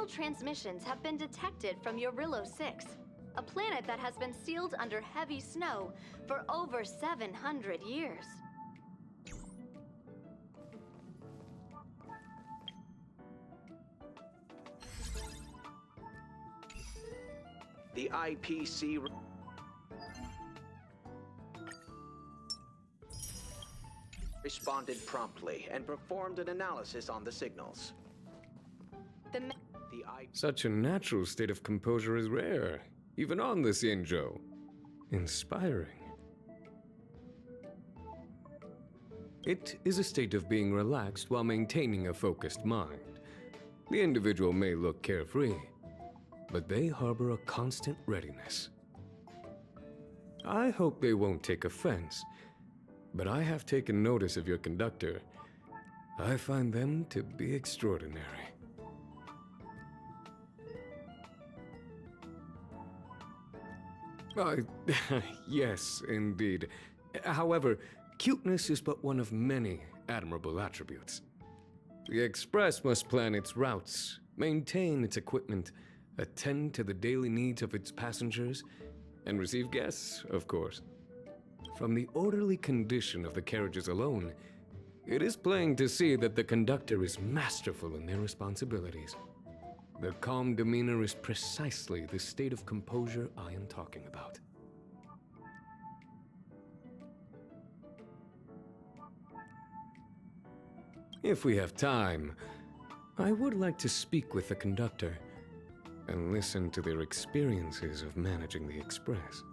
signal transmissions have been detected from Jarillo 6, a planet that has been sealed under heavy snow for over 700 years. The IPC responded promptly and performed an analysis on the signals. Such a natural state of composure is rare, even on the Sinjo. Inspiring. It is a state of being relaxed while maintaining a focused mind. The individual may look carefree, but they harbor a constant readiness. I hope they won't take offense, but I have taken notice of your conductor. I find them to be extraordinary. Yes, indeed. However, cuteness is but one of many admirable attributes. The Express must plan its routes, maintain its equipment, attend to the daily needs of its passengers, and receive guests, of course. From the orderly condition of the carriages alone, it is plain to see that the conductor is masterful in their responsibilities. The calm demeanor is precisely the state of composure I am talking about. If we have time, I would like to speak with the conductor and listen to their experiences of managing the Express.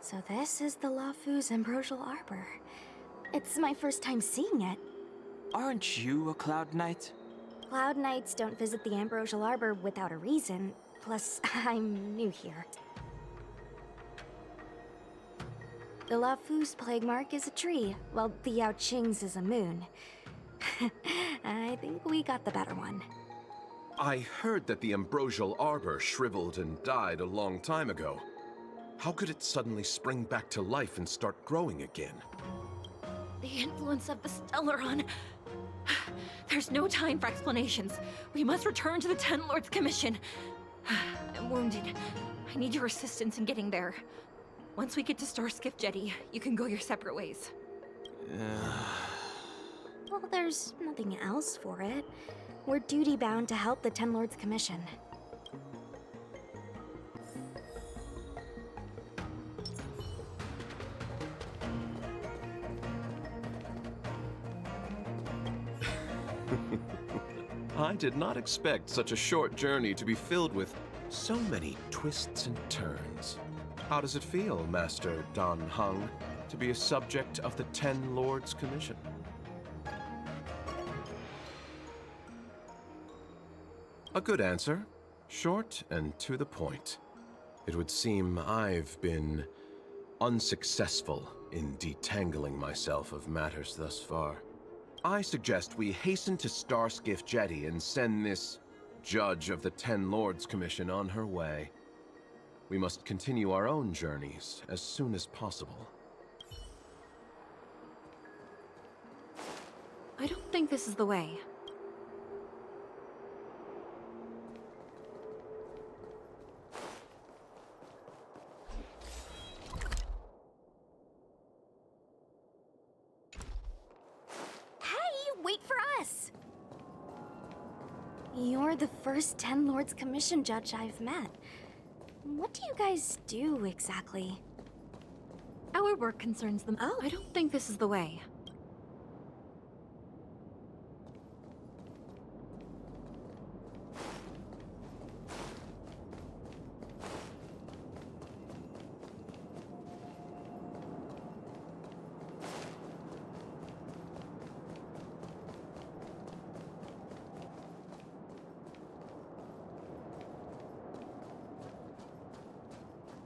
So this is the Lafu's Ambrosial Arbor. It's my first time seeing it. Aren't you a Cloud Knight? Cloud Knights don't visit the Ambrosial Arbor without a reason. Plus, I'm new here. The Lafu's plague mark is a tree, while the Yao Qing's is a moon. I think we got the better one. I heard that the Ambrosial Arbor shriveled and died a long time ago. How could it suddenly spring back to life and start growing again? The influence of the Stellaron. There's no time for explanations. We must return to the Ten Lords Commission. I'm wounded. I need your assistance in getting there. Once we get to Starskiff Jetty, you can go your separate ways. Well, there's nothing else for it. We're duty-bound to help the Ten Lords Commission. I did not expect such a short journey to be filled with so many twists and turns. How does it feel, Master Dan Heng, to be a subject of the Ten Lords Commission? A good answer. Short and to the point. It would seem I've been unsuccessful in detangling myself of matters thus far. I suggest we hasten to Starskiff Jetty and send this judge of the Ten Lords Commission on her way. We must continue our own journeys as soon as possible. I don't think this is the way. Wait for us! You're the first Ten Lords Commission judge I've met. What do you guys do exactly? Our work concerns them. Oh. I don't think this is the way.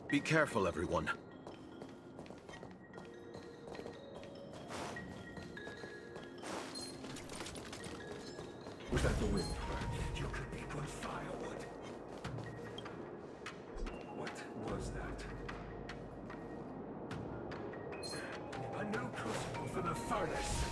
Be careful, everyone. Was that the wind? You could be good firewood. What was that? A new crucible for the furnace.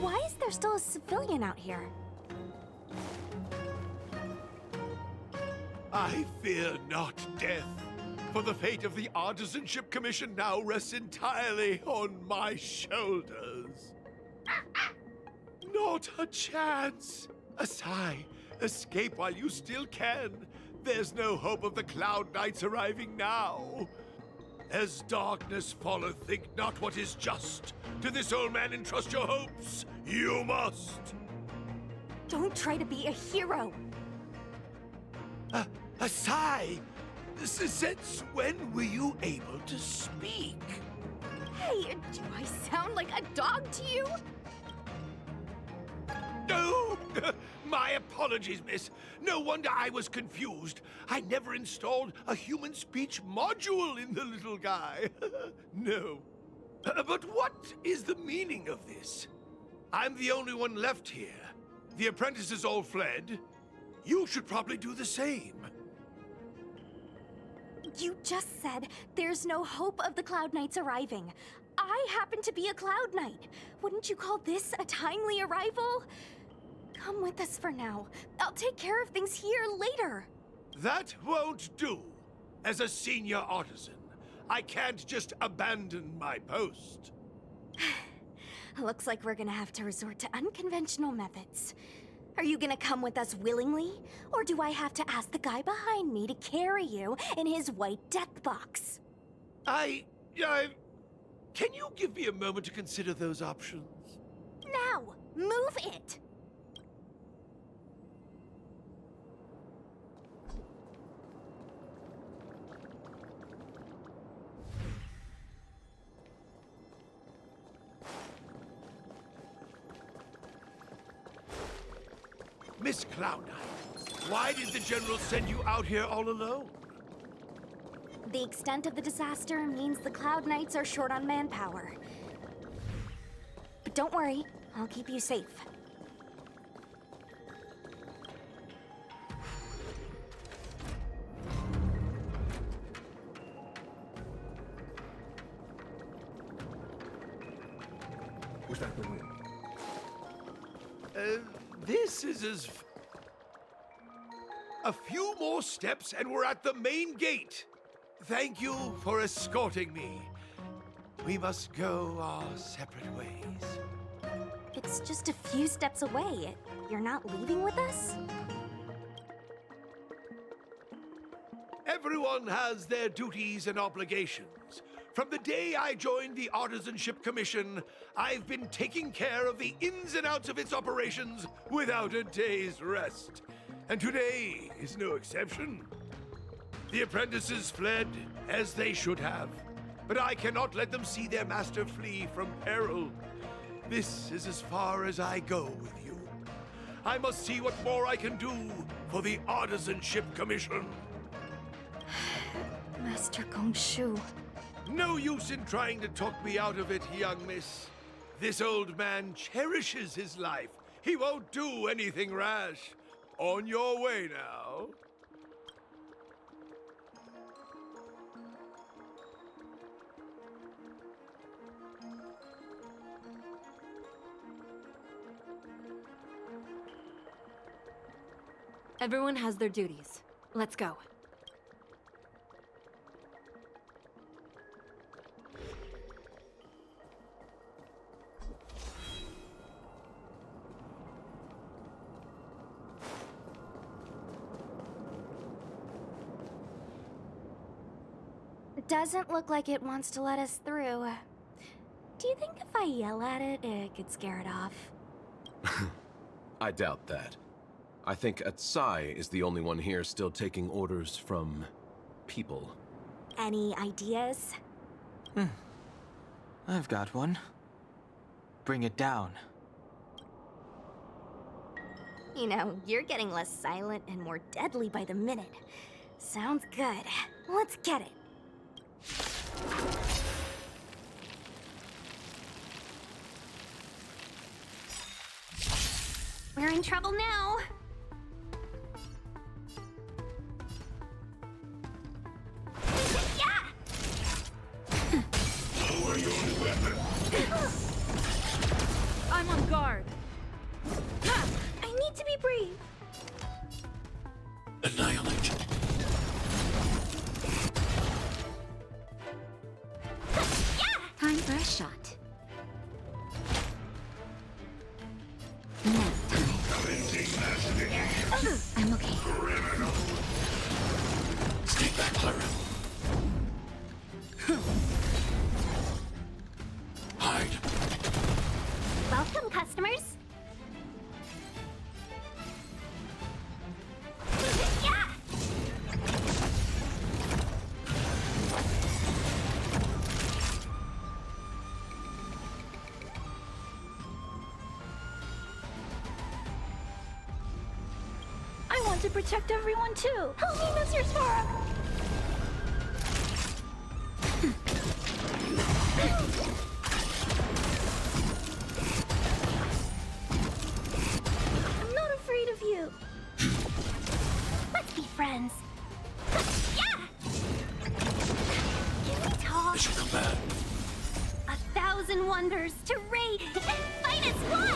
Why is there still a civilian out here? I fear not death, for the fate of the Artisanship Commission now rests entirely on my shoulders. Not a chance! Asai, escape while you still can. There's no hope of the Cloud Knights arriving now. As darkness falleth, think not what is just. To this old man entrust your hopes. You must. Don't try to be a hero! Asai, since when were you able to speak? Hey, do I sound like a dog to you? No! My apologies, miss. No wonder I was confused. I never installed a human speech module in the little guy. No. But what is the meaning of this? I'm the only one left here. The apprentices all fled. You should probably do the same. You just said there's no hope of the Cloud Knights arriving. I happen to be a Cloud Knight. Wouldn't you call this a timely arrival? Come with us for now. I'll take care of things here later. That won't do. As a senior artisan, I can't just abandon my post. Looks like we're gonna have to resort to unconventional methods. Are you gonna come with us willingly? Or do I have to ask the guy behind me to carry you in his white death box? Can you give me a moment to consider those options? Now! Move it! Miss Cloud Knight, why did the General send you out here all alone? The extent of the disaster means the Cloud Knights are short on manpower. But don't worry, I'll keep you safe. Was that the wind? This is as... A few more steps and we're at the main gate. Thank you for escorting me. We must go our separate ways. It's just a few steps away. You're not leaving with us? Everyone has their duties and obligations. From the day I joined the Artisanship Commission, I've been taking care of the ins and outs of its operations without a day's rest. And today is no exception. The apprentices fled, as they should have. But I cannot let them see their master flee from peril. This is as far as I go with you. I must see what more I can do for the Artisanship Commission. Master Gongshu. No use in trying to talk me out of it, young miss. This old man cherishes his life. He won't do anything rash. On your way now. Everyone has their duties. Let's go. It doesn't look like it wants to let us through. Do you think if I yell at it, it could scare it off? I doubt that. I think Atsai is the only one here still taking orders from people. Any ideas? I've got one. Bring it down. You know, you're getting less silent and more deadly by the minute. Sounds good. Let's get it. We're in trouble now. I'm on guard. I need to be brave. Annihilate. Time for a shot. Now time. I'm okay. Stay back, Clara. Hide. Welcome, customers. I want to protect everyone too. Help me, Mr. Sora. I'm not afraid of you. Let's be friends. Yeah! Can we talk? Mission command. 1,000 wonders to raid and fight as one!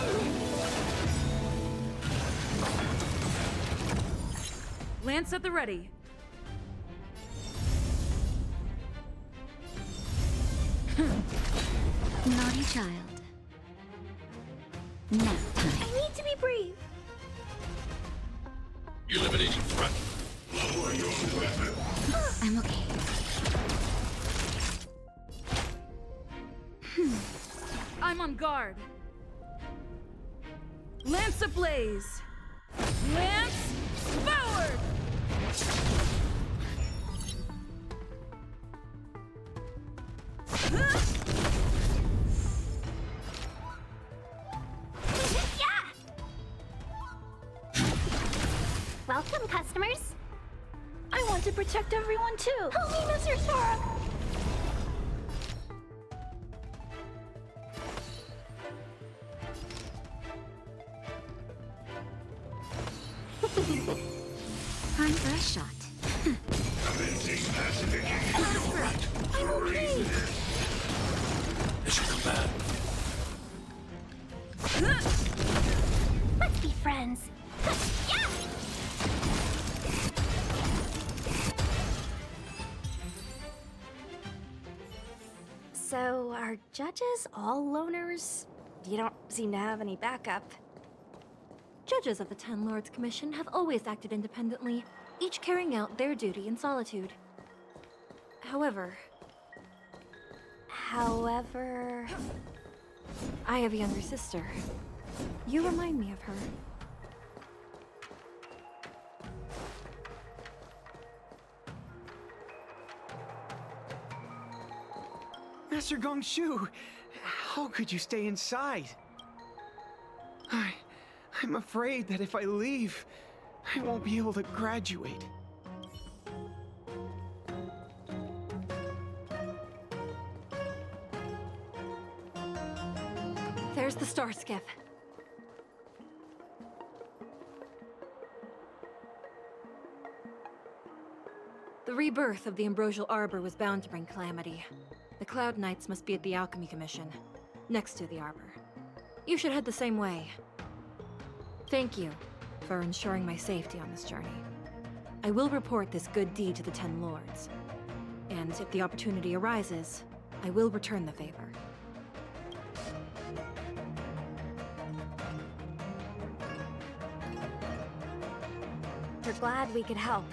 Lance at the ready. Naughty child. Now time. I need to be brave. Eliminating threat. Lower your weapon. I'm okay. I'm on guard. Lance ablaze! Lance forward! Welcome, customers. I want to protect everyone too! Help me, Mr. Sora! Time for a shot. I'm okay! Let's be friends. Yeah! So, are judges all loners? You don't seem to have any backup. Judges of the Ten Lords Commission have always acted independently, each carrying out their duty in solitude. However, I have a younger sister. You remind me of her. Master Gongshu, how could you stay inside? I'm afraid that if I leave, I won't be able to graduate. There's the star skiff. The rebirth of the Ambrosial Arbor was bound to bring calamity. The Cloud Knights must be at the Alchemy Commission, next to the Arbor. You should head the same way. Thank you for ensuring my safety on this journey. I will report this good deed to the Ten Lords. And if the opportunity arises, I will return the favor. We're glad we could help.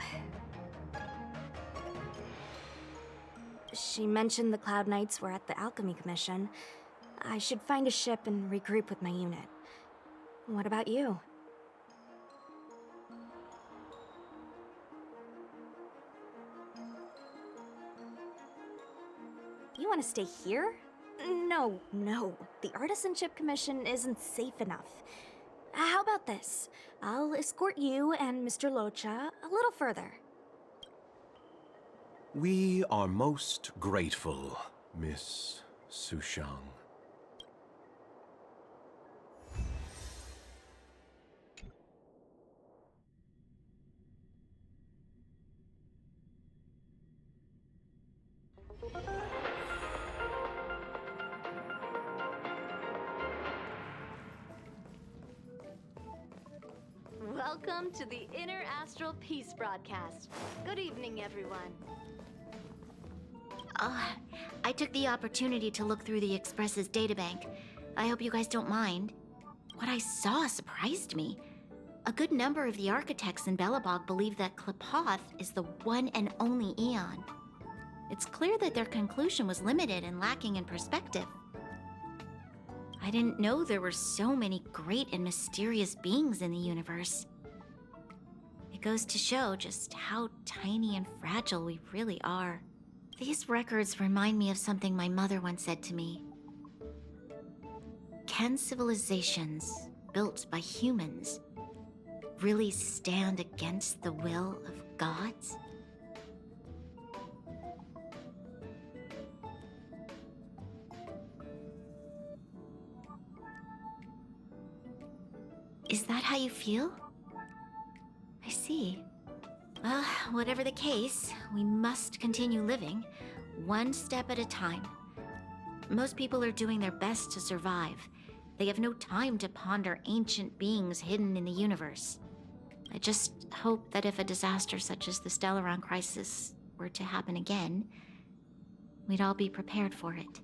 She mentioned the Cloud Knights were at the Alchemy Commission. I should find a ship and regroup with my unit. What about you? You want to stay here? No. The Artisanship Commission isn't safe enough. How about this? I'll escort you and Mr. Locha a little further. We are most grateful, Miss Sushang. Welcome to the Interastral Peace Broadcast. Good evening, everyone. I took the opportunity to look through the Express's databank. I hope you guys don't mind. What I saw surprised me. A good number of the architects in Belobog believe that Klapoth is the one and only Aeon. It's clear that their conclusion was limited and lacking in perspective. I didn't know there were so many great and mysterious beings in the universe. It goes to show just how tiny and fragile we really are. These records remind me of something my mother once said to me. Can civilizations built by humans really stand against the will of gods? Is that how you feel? I see. Well, whatever the case, we must continue living, one step at a time. Most people are doing their best to survive. They have no time to ponder ancient beings hidden in the universe. I just hope that if a disaster such as the Stellaron crisis were to happen again, we'd all be prepared for it.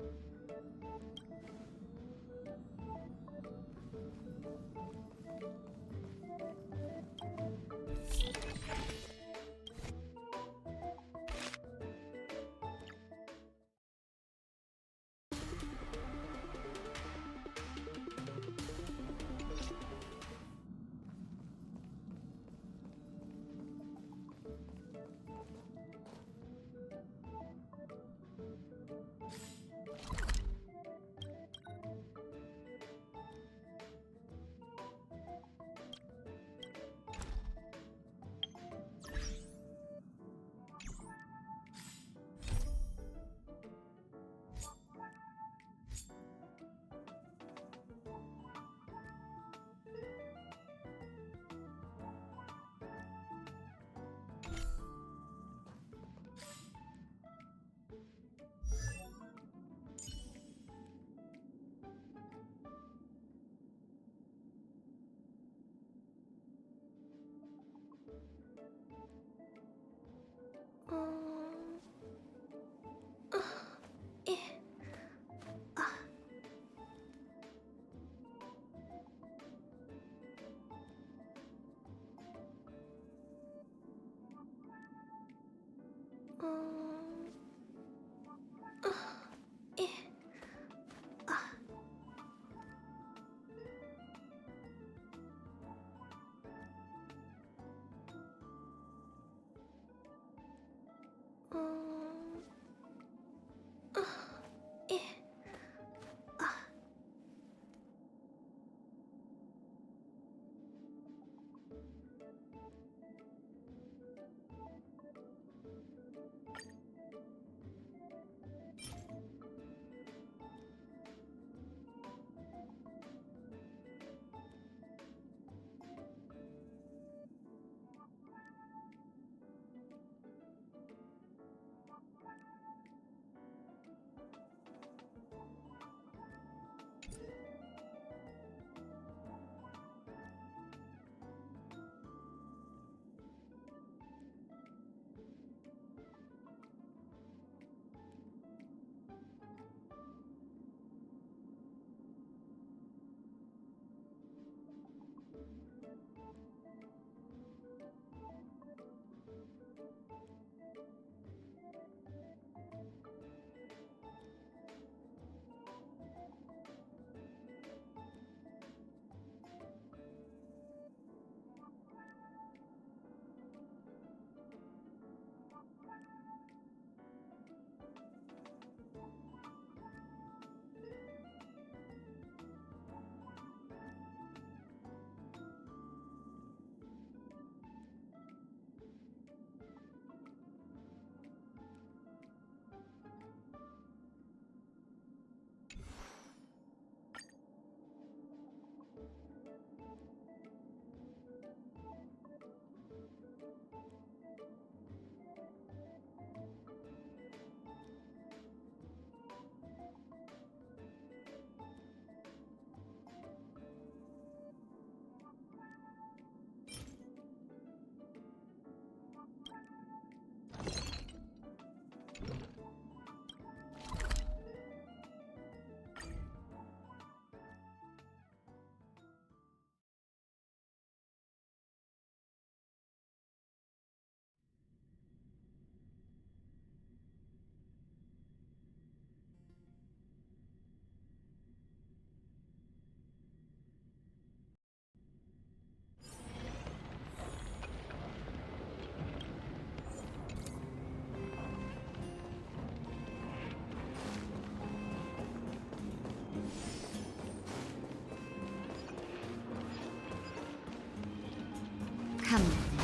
Come with me.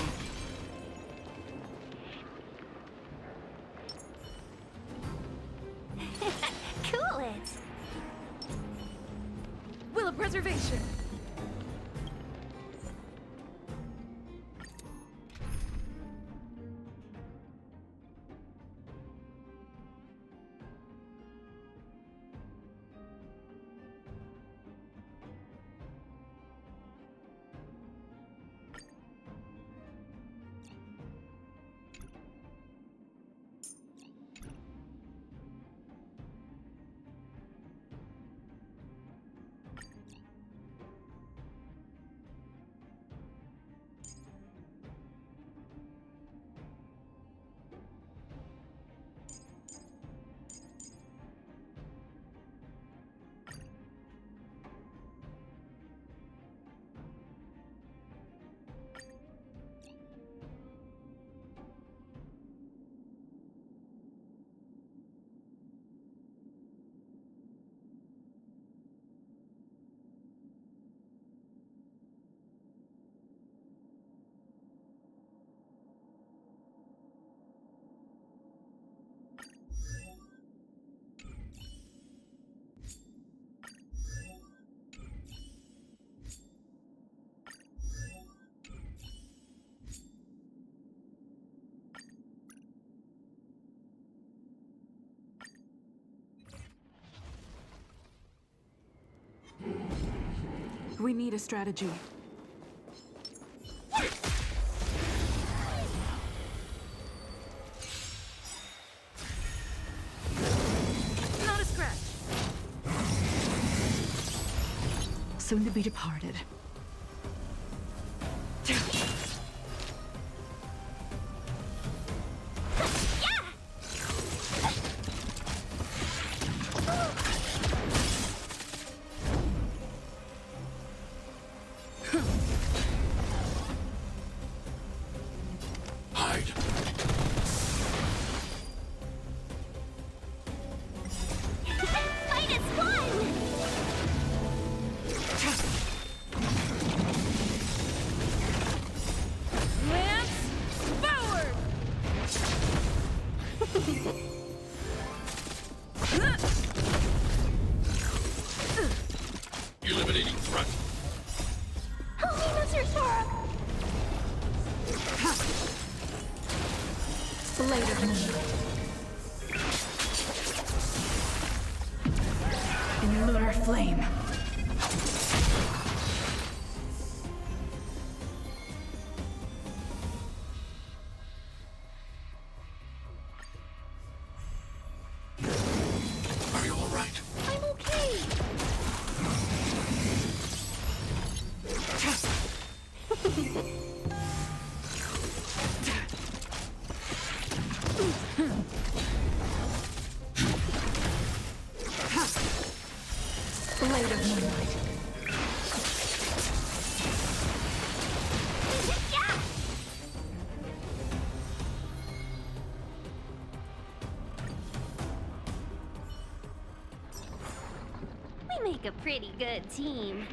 Cool it. Will of preservation. We need a strategy. Not a scratch. Soon to be departed. Eliminating threat. Help me, Mr. Sora! Blade of Moonlight. In lunar flame. Are you all right? I'm okay! Blade of Moonlight. We make a pretty good team.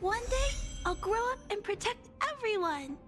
One day, I'll grow up and protect everyone.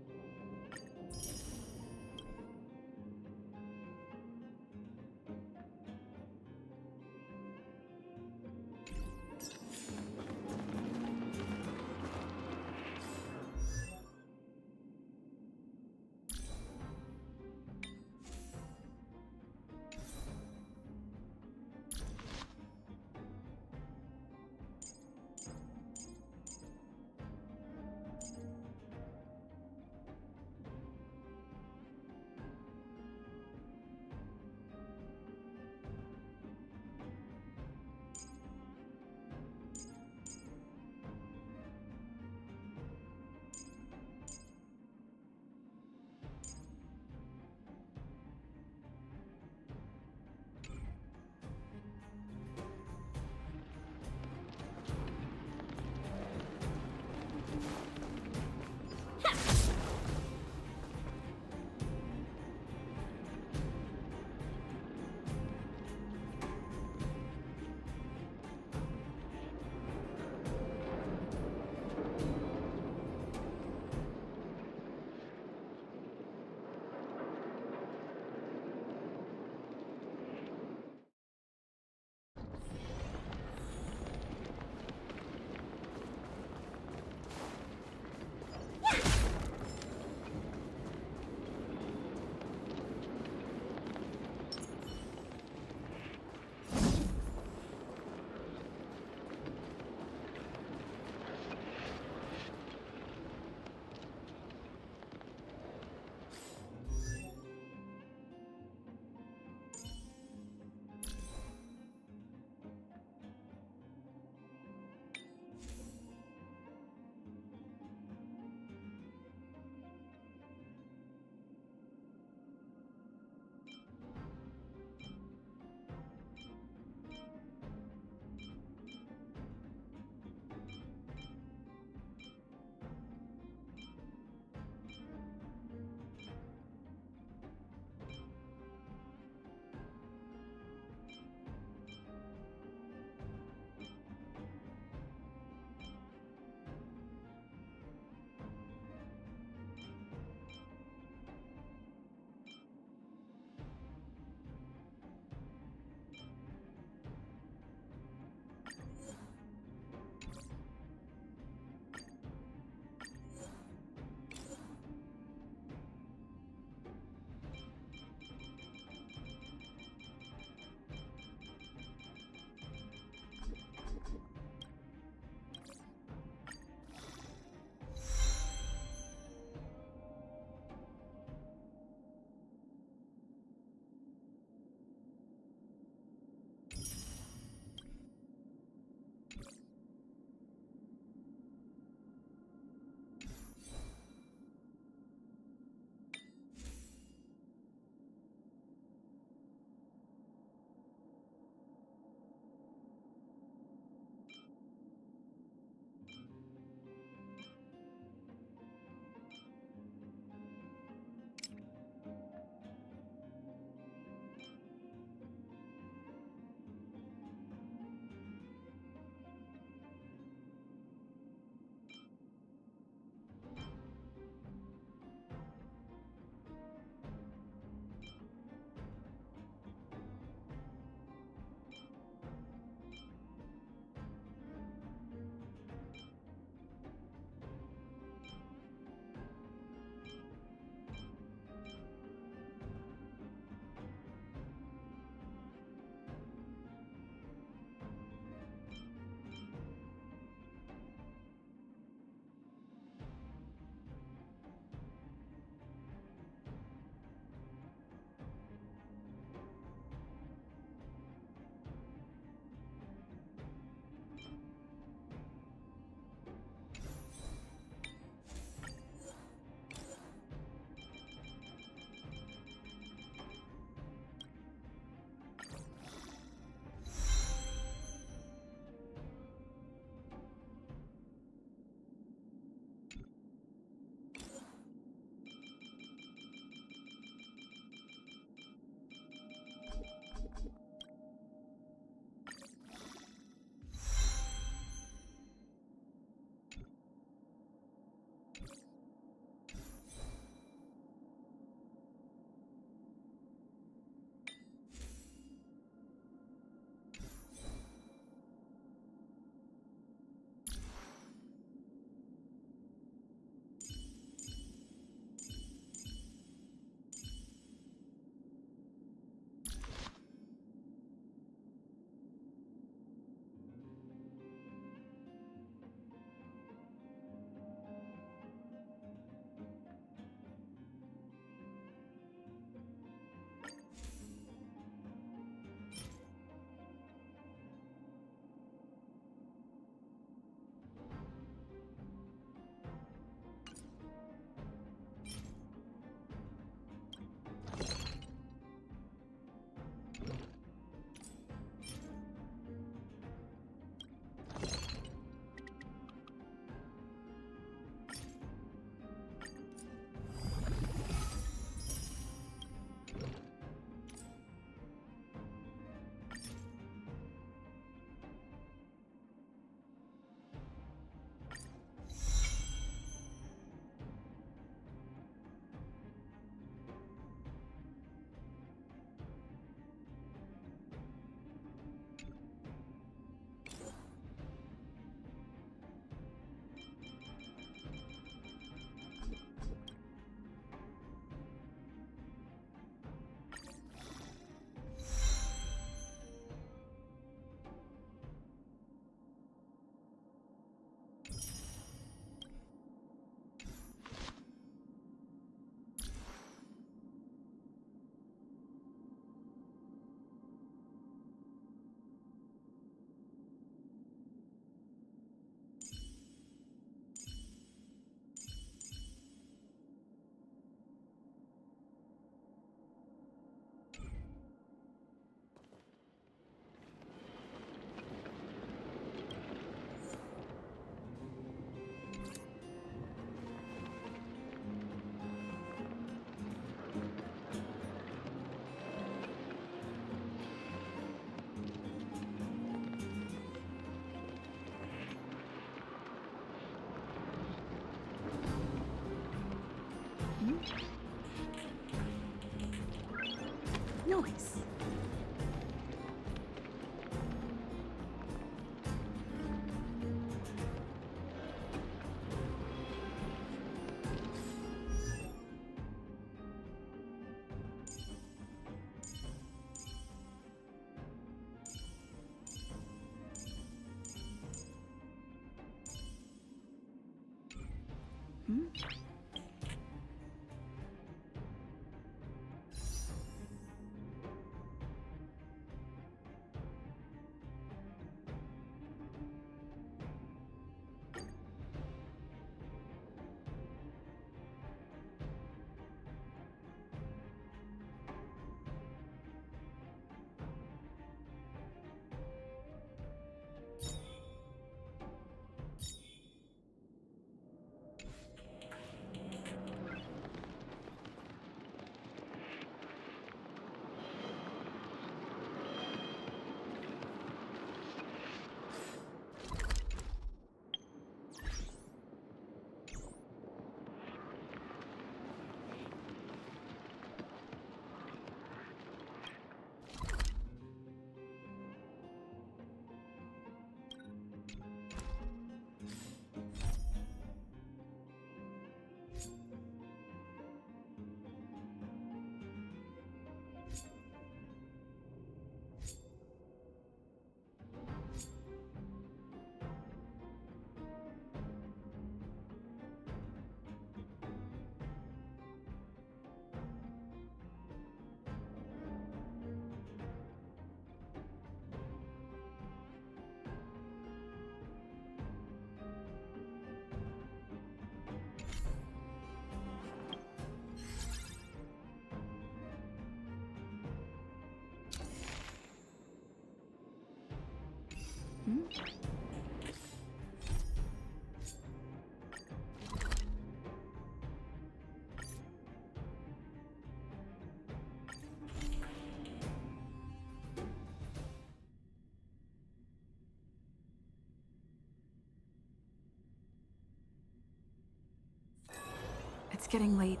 It's getting late.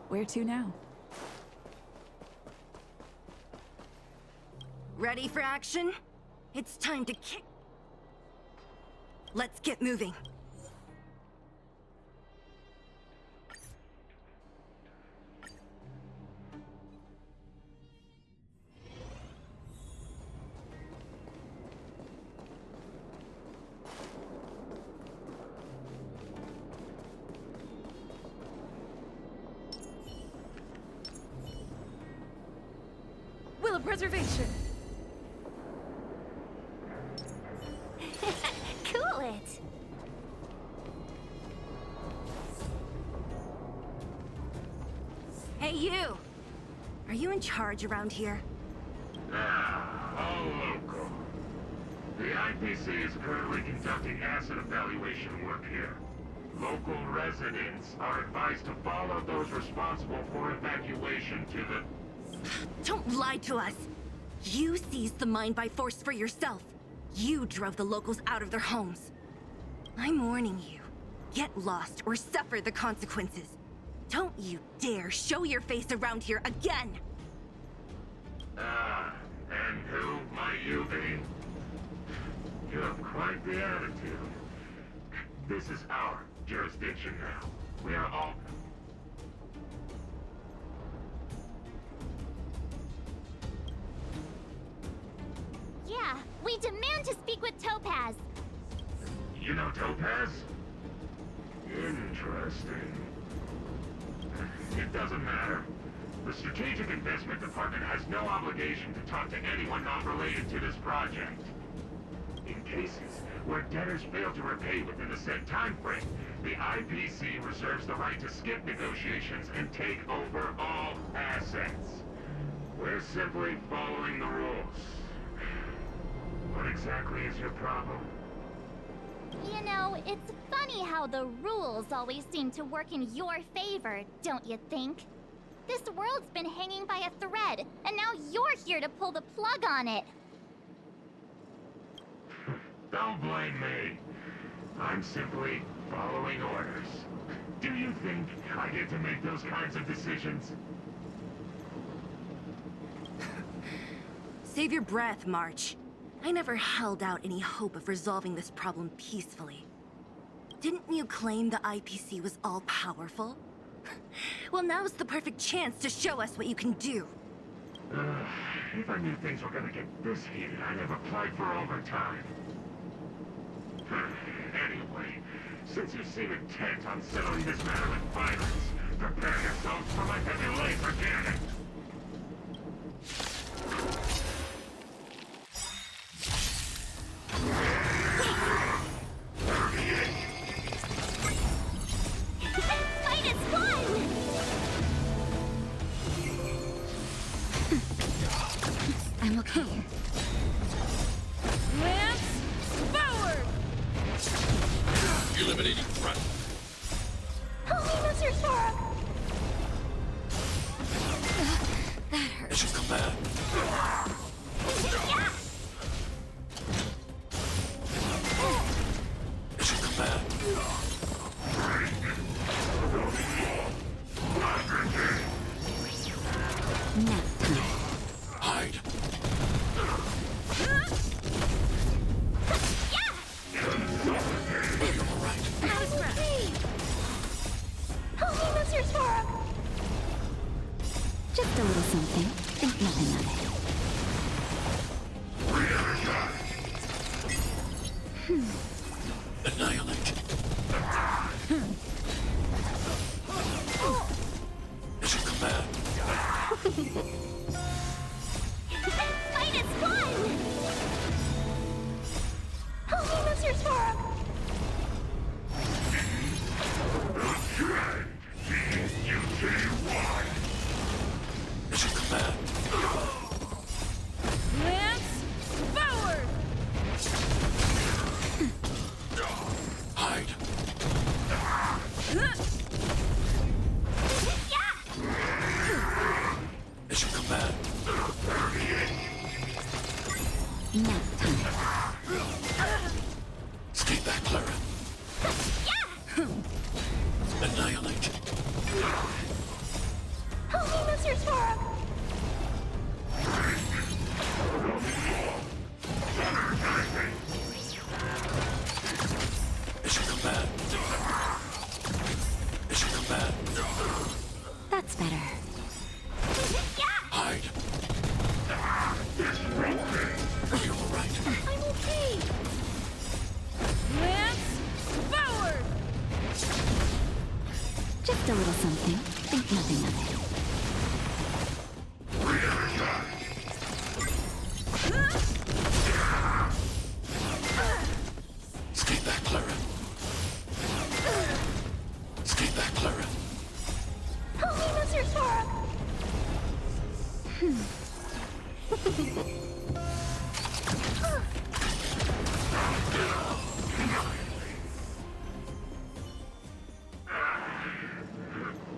Where to now? Ready for action? It's time to kick. Let's get moving. Will of preservation. Cool it! Hey, you! Are you in charge around here? All local. The IPC is currently conducting asset evaluation work here. Local residents are advised to follow those responsible for evacuation to the... Don't lie to us! You seized the mine by force for yourself. You drove the locals out of their homes. I'm warning you. Get lost or suffer the consequences. Don't you dare show your face around here again! And who might you be? You have quite the attitude. This is our jurisdiction now. We are all... Yeah, we demand to speak with Topaz. You know Topaz? Interesting. It doesn't matter. The Strategic Investment Department has no obligation to talk to anyone not related to this project. In cases where debtors fail to repay within a set time frame, the IPC reserves the right to skip negotiations and take over all assets. We're simply following the rules. What exactly is your problem? You know, it's funny how the rules always seem to work in your favor, don't you think? This world's been hanging by a thread, and now you're here to pull the plug on it. Don't blame me. I'm simply following orders. Do you think I get to make those kinds of decisions? Save your breath, March. I never held out any hope of resolving this problem peacefully. Didn't you claim the IPC was all-powerful? Well, now's the perfect chance to show us what you can do. If I knew things were gonna get this heated, I'd have applied for overtime. Anyway, since you seem intent on settling this matter with violence, prepare yourselves for my heavy laser cannon! Fight is fun! I'm okay. Lance, forward! Eliminating threat. Help me, Mr. Sora! That hurt. Mission command. Yeah! Mission command. Now. Hide. You're all right. Help me, Mr. Sora! Just a little something. Think nothing of it. Annihilate. Mission command. Fight is fun! Help me, Mr. Sora! Mission command. Lance, forward! Hide. Mission command. Now. Stay back, Clara. Annihilate. Help me, Mr. Sora! Mission command. Mission command. That's better. Hide. Are you all right? I'm okay! Lance, forward! Just a little something. Think nothing of it. Stay back, Clara. Stay back, Clara. Help me, Mr. Sora!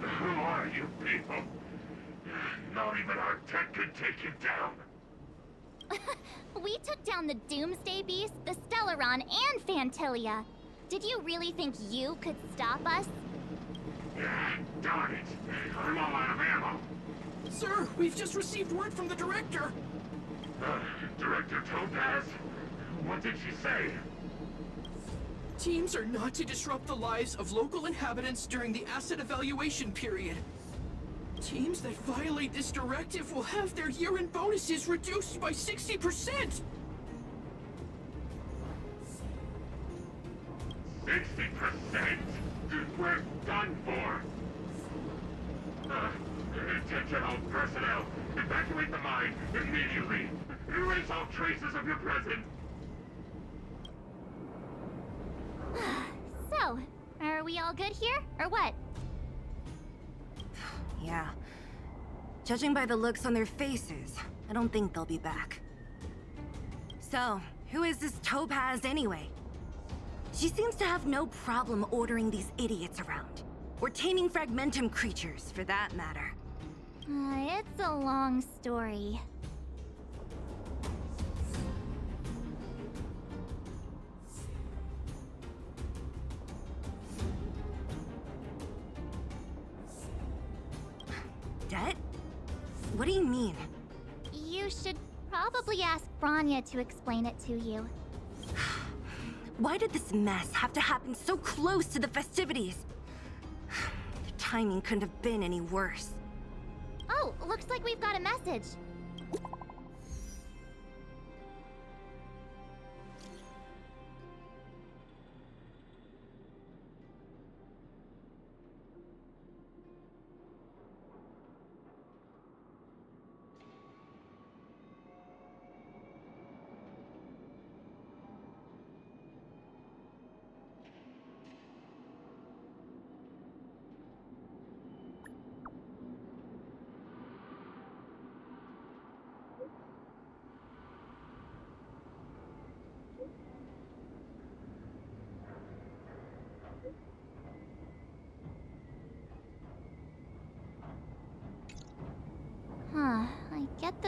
Who are you people? Not even our tech could take you down. We took down the Doomsday Beast, the Stellaron, and Fantilia. Did you really think you could stop us? Darn it. I'm all out of ammo. Sir, we've just received word from the director. Director Topaz? What did she say? Teams are not to disrupt the lives of local inhabitants during the asset evaluation period. Teams that violate this directive will have their year-end bonuses reduced by 60%! 60%? We're done for. Attention all personnel. Evacuate the mine immediately. Erase all traces of your presence. So, are we all good here, or what? Yeah. Judging by the looks on their faces, I don't think they'll be back. So, who is this Topaz anyway? She seems to have no problem ordering these idiots around. Or taming fragmentum creatures, for that matter. It's a long story. Det? What do you mean? You should probably ask Branya to explain it to you. Why did this mess have to happen so close to the festivities? The timing couldn't have been any worse. Oh, looks like we've got a message.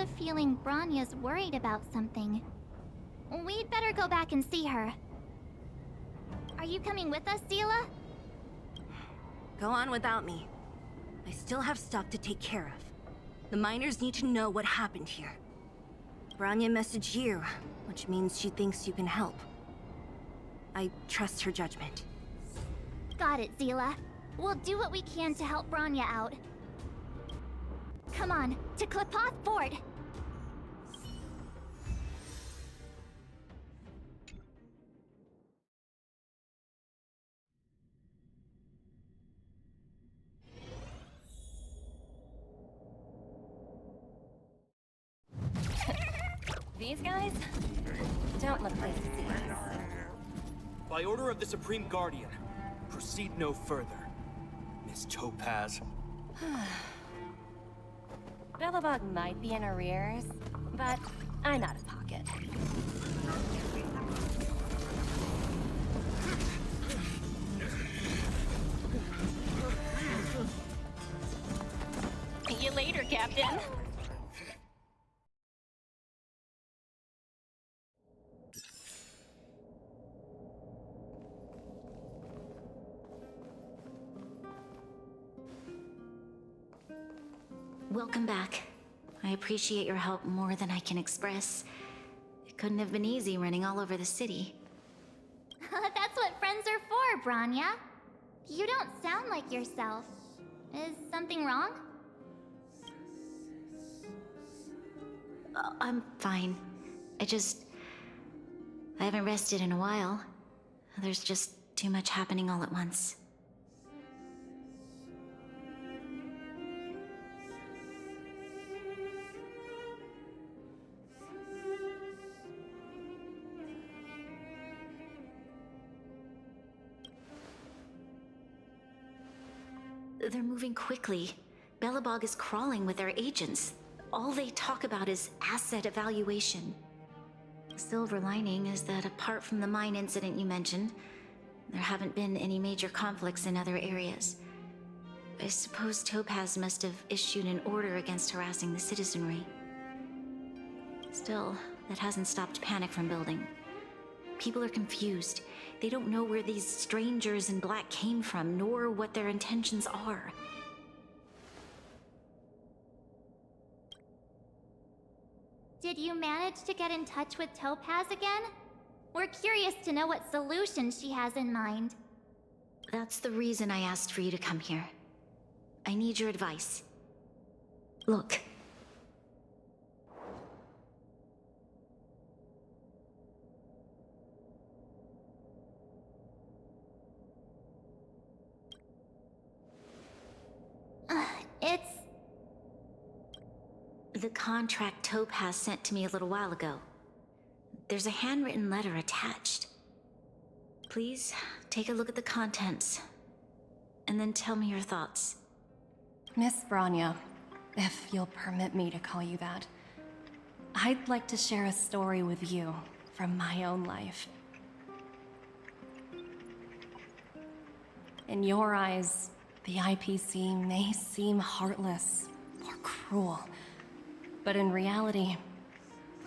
a feeling Bronya's worried about something. We'd better go back and see her. Are you coming with us, Zila? Go on without me. I still have stuff to take care of. The miners need to know what happened here. Bronya messaged you, which means she thinks you can help. I trust her judgment. Got it, Zila. We'll do what we can to help Bronya out. Come on, to Klipoth Fort! These guys don't look pleased to see us. By order of the Supreme Guardian, proceed no further, Miss Topaz. Belobog might be in arrears, but I'm out of pocket. See you later, Captain. Welcome back. I appreciate your help more than I can express. It couldn't have been easy running all over the city. That's what friends are for, Bronya. You don't sound like yourself. Is something wrong? I'm fine. I haven't rested in a while. There's just too much happening all at once. They're moving quickly. Belobog is crawling with their agents. All they talk about is asset evaluation. The silver lining is that apart from the mine incident you mentioned, there haven't been any major conflicts in other areas. I suppose Topaz must have issued an order against harassing the citizenry. Still, that hasn't stopped panic from building. People are confused. They don't know where these strangers in black came from, nor what their intentions are. Did you manage to get in touch with Topaz again? We're curious to know what solution she has in mind. That's the reason I asked for you to come here. I need your advice. Look. It's... The contract Topaz sent to me a little while ago. There's a handwritten letter attached. Please, take a look at the contents, and then tell me your thoughts. Miss Bronya, if you'll permit me to call you that, I'd like to share a story with you from my own life. In your eyes, the IPC may seem heartless or cruel, but in reality,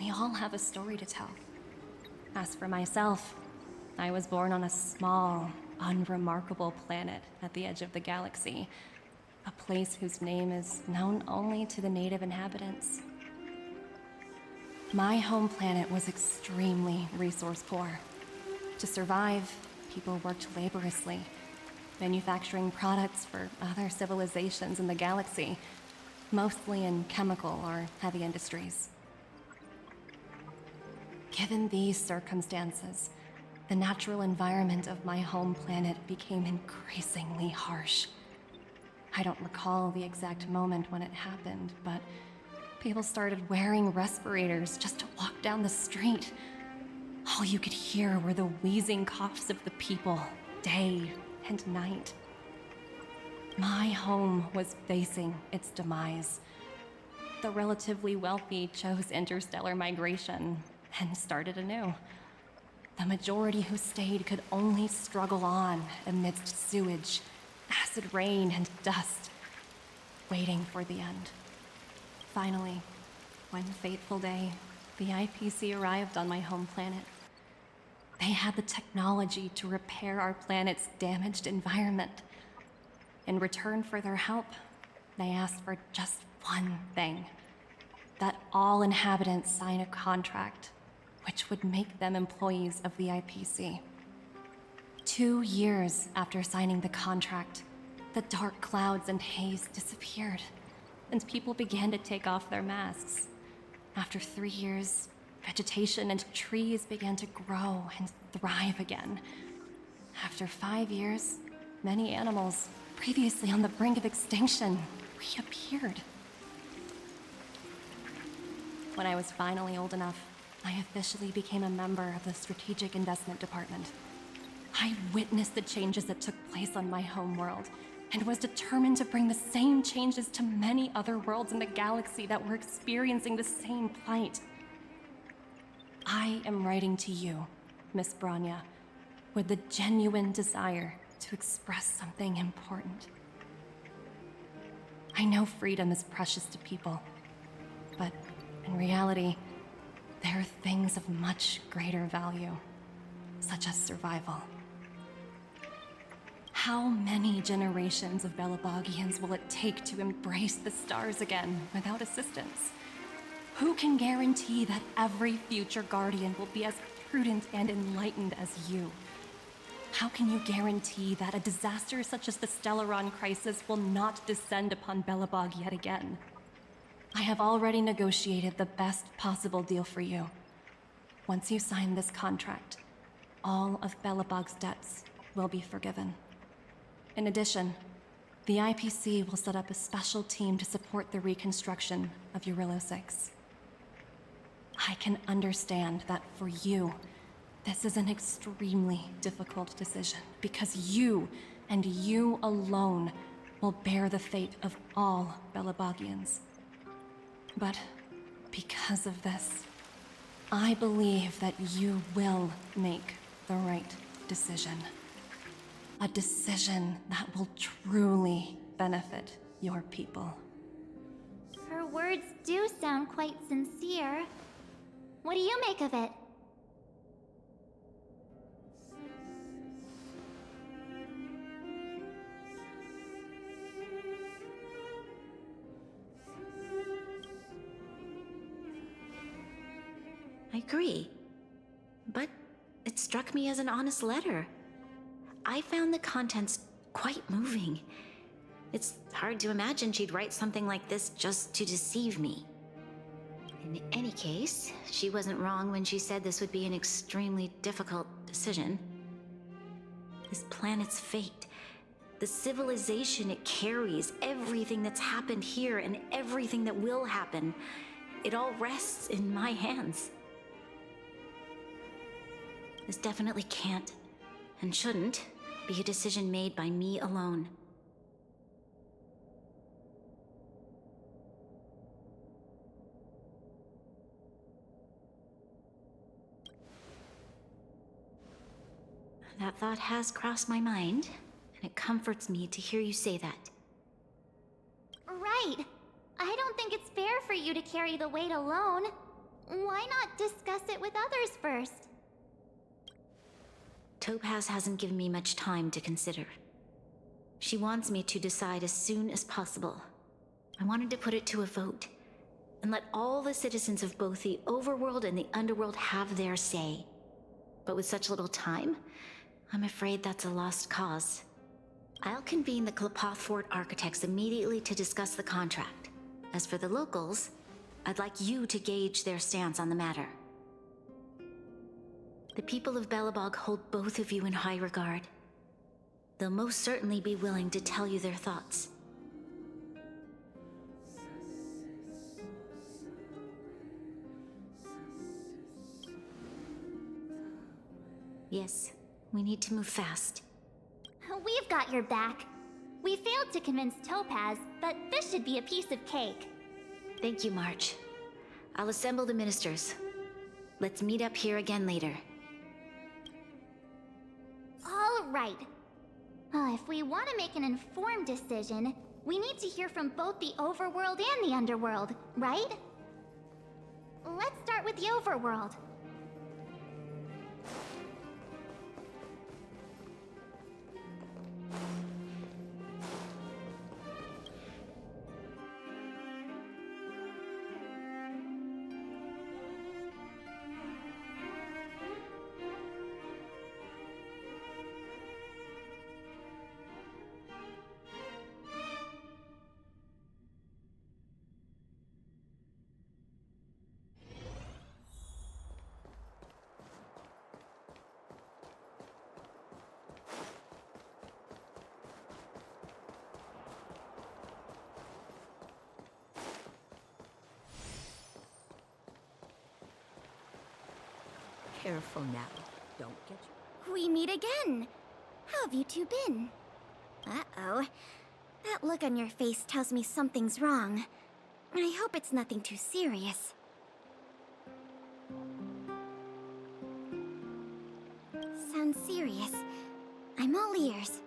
we all have a story to tell. As for myself, I was born on a small, unremarkable planet at the edge of the galaxy, a place whose name is known only to the native inhabitants. My home planet was extremely resource poor. To survive, people worked laboriously, manufacturing products for other civilizations in the galaxy, mostly in chemical or heavy industries. Given these circumstances, the natural environment of my home planet became increasingly harsh. I don't recall the exact moment when it happened, but people started wearing respirators just to walk down the street. All you could hear were the wheezing coughs of the people, day and night. My home was facing its demise. The relatively wealthy chose interstellar migration and started anew. The majority who stayed could only struggle on amidst sewage, acid rain, and dust, waiting for the end. Finally, One fateful day, the IPC arrived on my home planet. They had the technology to repair our planet's damaged environment. In return for their help, they asked for just one thing: that all inhabitants sign a contract which would make them employees of the IPC. 2 years after signing the contract, the dark clouds and haze disappeared, and people began to take off their masks. After 3 years, vegetation and trees began to grow and thrive again. After 5 years, many animals, previously on the brink of extinction, reappeared. When I was finally old enough, I officially became a member of the Strategic Investment Department. I witnessed the changes that took place on my home world, and was determined to bring the same changes to many other worlds in the galaxy that were experiencing the same plight. I am writing to you, Miss Branya, with the genuine desire to express something important. I know freedom is precious to people, but in reality, there are things of much greater value, such as survival. How many generations of Belabogians will it take to embrace the stars again without assistance? Who can guarantee that every future Guardian will be as prudent and enlightened as you? How can you guarantee that a disaster such as the Stellaron crisis will not descend upon Belobog yet again? I have already negotiated the best possible deal for you. Once you sign this contract, all of Belobog's debts will be forgiven. In addition, the IPC will set up a special team to support the reconstruction of Jarillo 6. I can understand that for you, this is an extremely difficult decision, because you, and you alone, will bear the fate of all Belabogians. But because of this, I believe that you will make the right decision. A decision that will truly benefit your people. Her words do sound quite sincere. What do you make of it? I agree. But it struck me as an honest letter. I found the contents quite moving. It's hard to imagine she'd write something like this just to deceive me. In any case, she wasn't wrong when she said this would be an extremely difficult decision. This planet's fate, the civilization it carries, everything that's happened here and everything that will happen, it all rests in my hands. This definitely can't, and shouldn't, be a decision made by me alone. That thought has crossed my mind, and it comforts me to hear you say that. Right. I don't think it's fair for you to carry the weight alone. Why not discuss it with others first? Topaz hasn't given me much time to consider. She wants me to decide as soon as possible. I wanted to put it to a vote, and let all the citizens of both the Overworld and the Underworld have their say. But with such little time, I'm afraid that's a lost cause. I'll convene the Klapothfort architects immediately to discuss the contract. As for the locals, I'd like you to gauge their stance on the matter. The people of Belobog hold both of you in high regard. They'll most certainly be willing to tell you their thoughts. Yes, we need to move fast. We've got your back. We failed to convince Topaz, but this should be a piece of cake. Thank you, March. I'll assemble the ministers. Let's meet up here again later. All right. If we want to make an informed decision, we need to hear from both the Overworld and the Underworld, right? Let's start with the overworld. Careful now. Don't get you. We meet again. How have you two been? Uh-oh. That look on your face tells me something's wrong. I hope it's nothing too serious. Sounds serious. I'm all ears.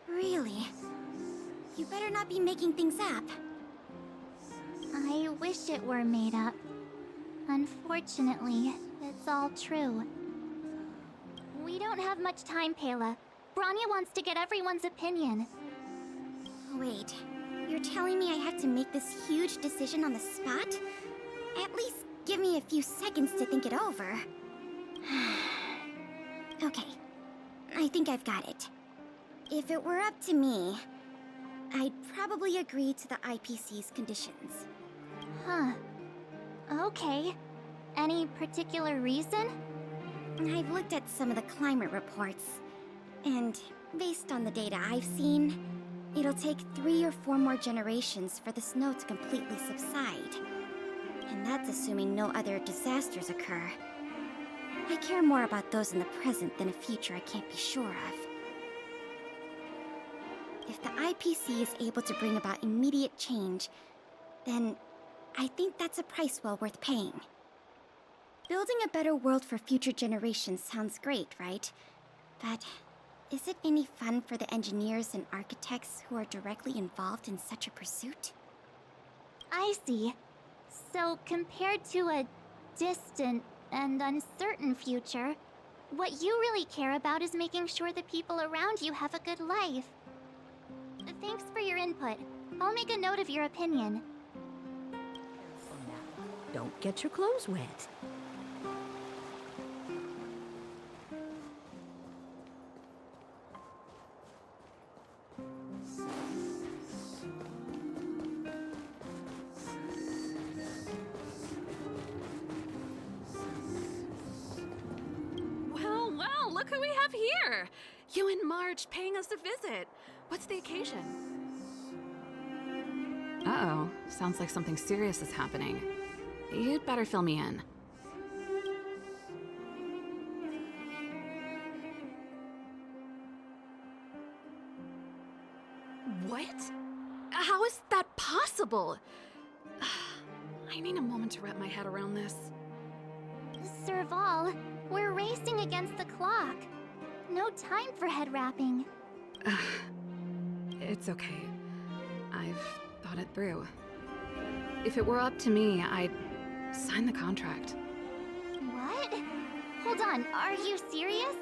Really? You better not be making things up. I wish it were made up. Unfortunately, it's all true. We don't have much time, Pela. Branya wants to get everyone's opinion. Wait, you're telling me I have to make this huge decision on the spot? At least give me a few seconds to think it over. Okay, I think I've got it. If it were up to me, I'd probably agree to the IPC's conditions. Huh. Okay. Any particular reason? I've looked at some of the climate reports, and based on the data I've seen, it'll take 3 or 4 more generations for the snow to completely subside. And that's assuming no other disasters occur. I care more about those in the present than a future I can't be sure of. If the IPC is able to bring about immediate change, then I think that's a price well worth paying. Building a better world for future generations sounds great, right? But is it any fun for the engineers and architects who are directly involved in such a pursuit? I see. So, compared to a distant and uncertain future, what you really care about is making sure the people around you have a good life. Thanks for your input. I'll make a note of your opinion. Careful now. Don't get your clothes wet. Well, look who we have here! You and Marge paying us a visit. What's the occasion? Uh-oh. Sounds like something serious is happening. You'd better fill me in. What? How is that possible? I need a moment to wrap my head around this. Serval, we're racing against the clock. No time for head wrapping. It's okay. I've thought it through. If it were up to me, I'd sign the contract. What? Hold on, are you serious?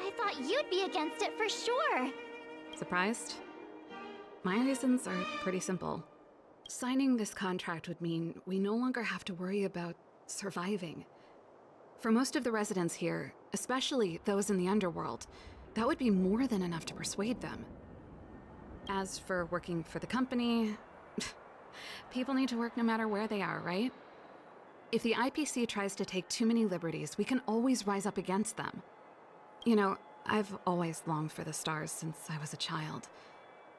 I thought you'd be against it for sure. Surprised? My reasons are pretty simple. Signing this contract would mean we no longer have to worry about surviving. For most of the residents here, especially those in the underworld, that would be more than enough to persuade them. As for working for the company, people need to work no matter where they are, right? If the IPC tries to take too many liberties, we can always rise up against them. You know, I've always longed for the stars since I was a child,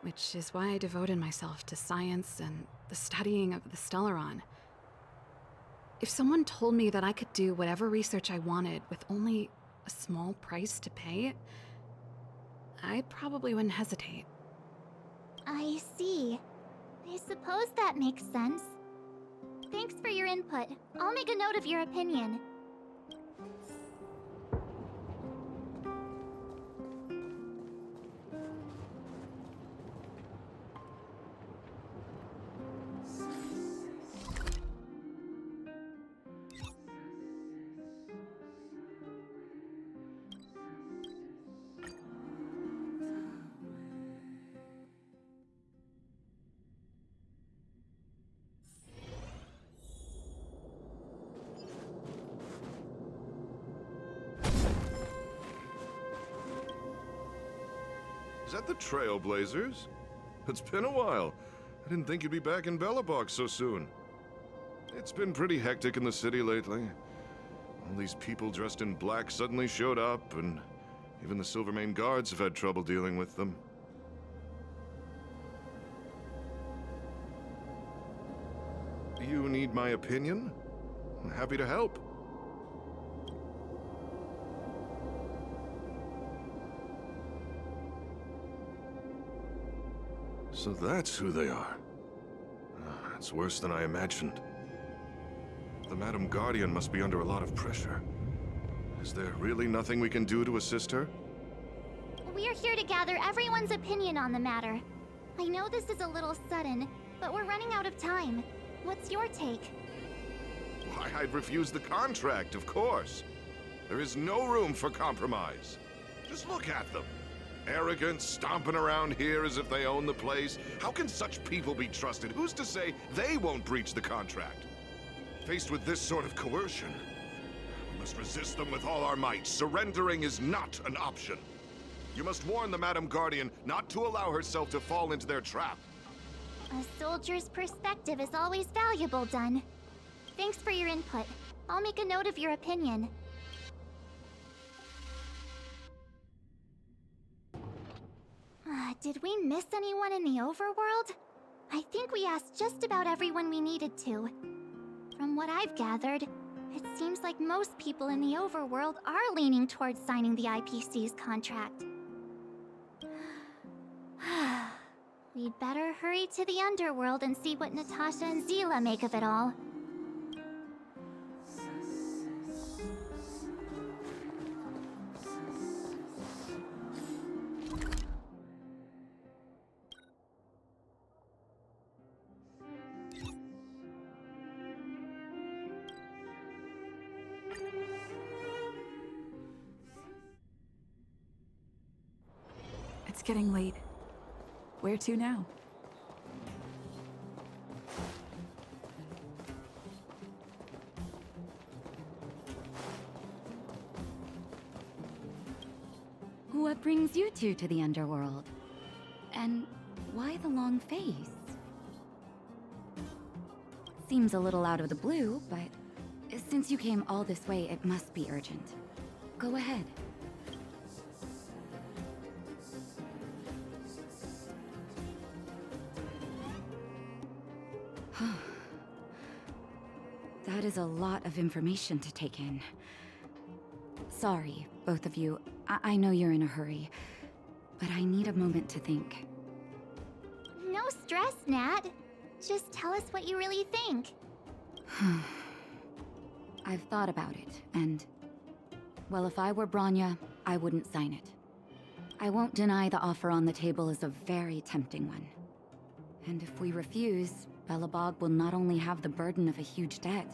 which is why I devoted myself to science and the studying of the Stellaron. If someone told me that I could do whatever research I wanted with only a small price to pay, I probably wouldn't hesitate. I see. I suppose that makes sense. Thanks for your input. I'll make a note of your opinion. that the Trailblazers? It's been a while. I didn't think you'd be back in Belobog so soon. It's been pretty hectic in the city lately. All these people dressed in black suddenly showed up, and even the Silvermane guards have had trouble dealing with them. You need my opinion? I'm happy to help. So that's who they are. It's worse than I imagined. The Madam Guardian must be under a lot of pressure. Is there really nothing we can do to assist her? We're here to gather everyone's opinion on the matter. I know this is a little sudden, but we're running out of time. What's your take? Why, I'd refuse the contract, of course. There is no room for compromise. Just look at them. Arrogant, stomping around here as if they own the place. How can such people be trusted? Who's to say they won't breach the contract? Faced with this sort of coercion, we must resist them with all our might. Surrendering is not an option. You must warn the Madam Guardian not to allow herself to fall into their trap. A soldier's perspective is always valuable, Dunn. Thanks for your input. I'll make a note of your opinion. Did we miss anyone in the overworld? I think we asked just about everyone we needed to. From what I've gathered, it seems like most people in the overworld are leaning towards signing the IPC's contract. We'd better hurry to the underworld and see what Natasha and Zila make of it all. It's getting late. Where to now? What brings you two to the underworld? And why the long face? Seems a little out of the blue, but since you came all this way, it must be urgent. Go ahead. That is a lot of information to take in. Sorry, both of you. I know you're in a hurry, but I need a moment to think. No stress, Nat. Just tell us what you really think. I've thought about it, and... well, if I were Bronya, I wouldn't sign it. I won't deny the offer on the table is a very tempting one. And if we refuse, Belobog will not only have the burden of a huge debt,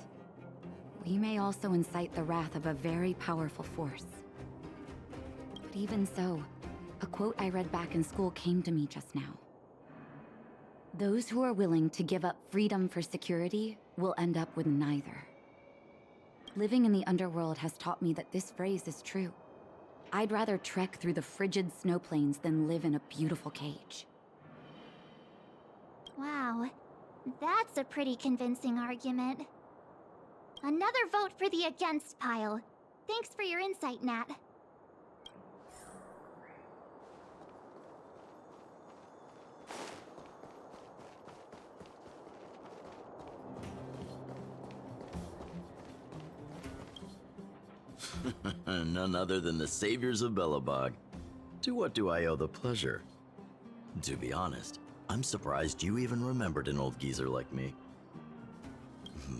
we may also incite the wrath of a very powerful force. But even so, a quote I read back in school came to me just now. Those who are willing to give up freedom for security will end up with neither. Living in the underworld has taught me that this phrase is true. I'd rather trek through the frigid snow plains than live in a beautiful cage. Wow, that's a pretty convincing argument. Another vote for the against pile. Thanks for your insight, Nat. None other than the saviors of Belobog. To what do I owe the pleasure? To be honest, I'm surprised you even remembered an old geezer like me.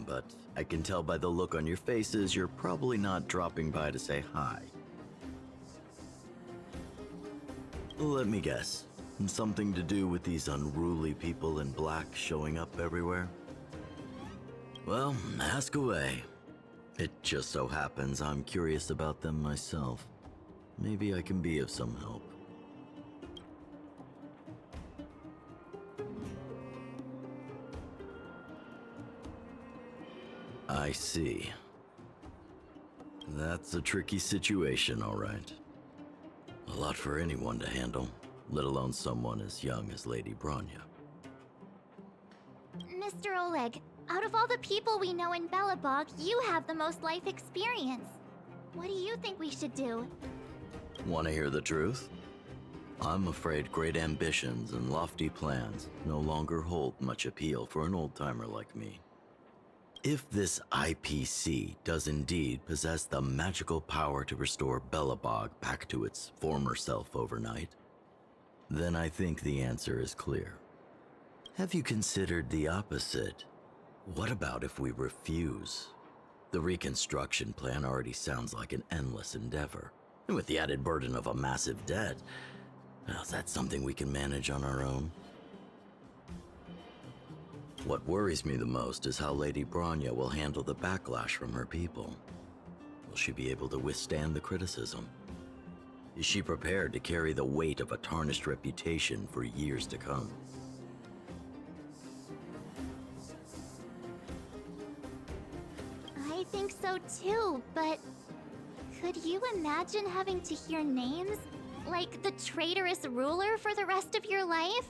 But I can tell by the look on your faces you're probably not dropping by to say hi. Let me guess. Something to do with these unruly people in black showing up everywhere? Well, ask away. It just so happens I'm curious about them myself. Maybe I can be of some help. I see. That's a tricky situation, all right. A lot for anyone to handle. let alone someone as young as Lady Bronya. Mr. Oleg, out of all the people we know in Belobog, you have the most life experience. What do you think we should do? Want to hear the truth? I'm afraid great ambitions and lofty plans no longer hold much appeal for an old-timer like me. If this IPC does indeed possess the magical power to restore Belobog back to its former self overnight, then I think the answer is clear. Have you considered the opposite? What about if we refuse? The reconstruction plan already sounds like an endless endeavor, and with the added burden of a massive debt, well, is that something we can manage on our own? What worries me the most is how Lady Bronya will handle the backlash from her people. Will she be able to withstand the criticism? Is she prepared to carry the weight of a tarnished reputation for years to come? I think so too, but could you imagine having to hear names like the traitorous ruler for the rest of your life?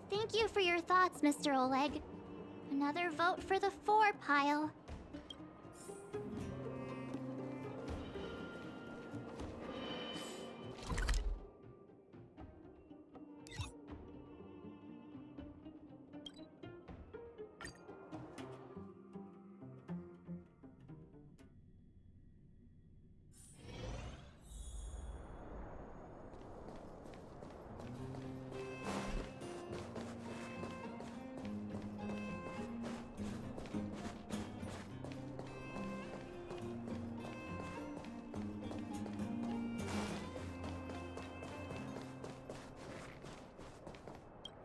Thank you for your thoughts, Mr. Oleg. Another vote for the 4 pile.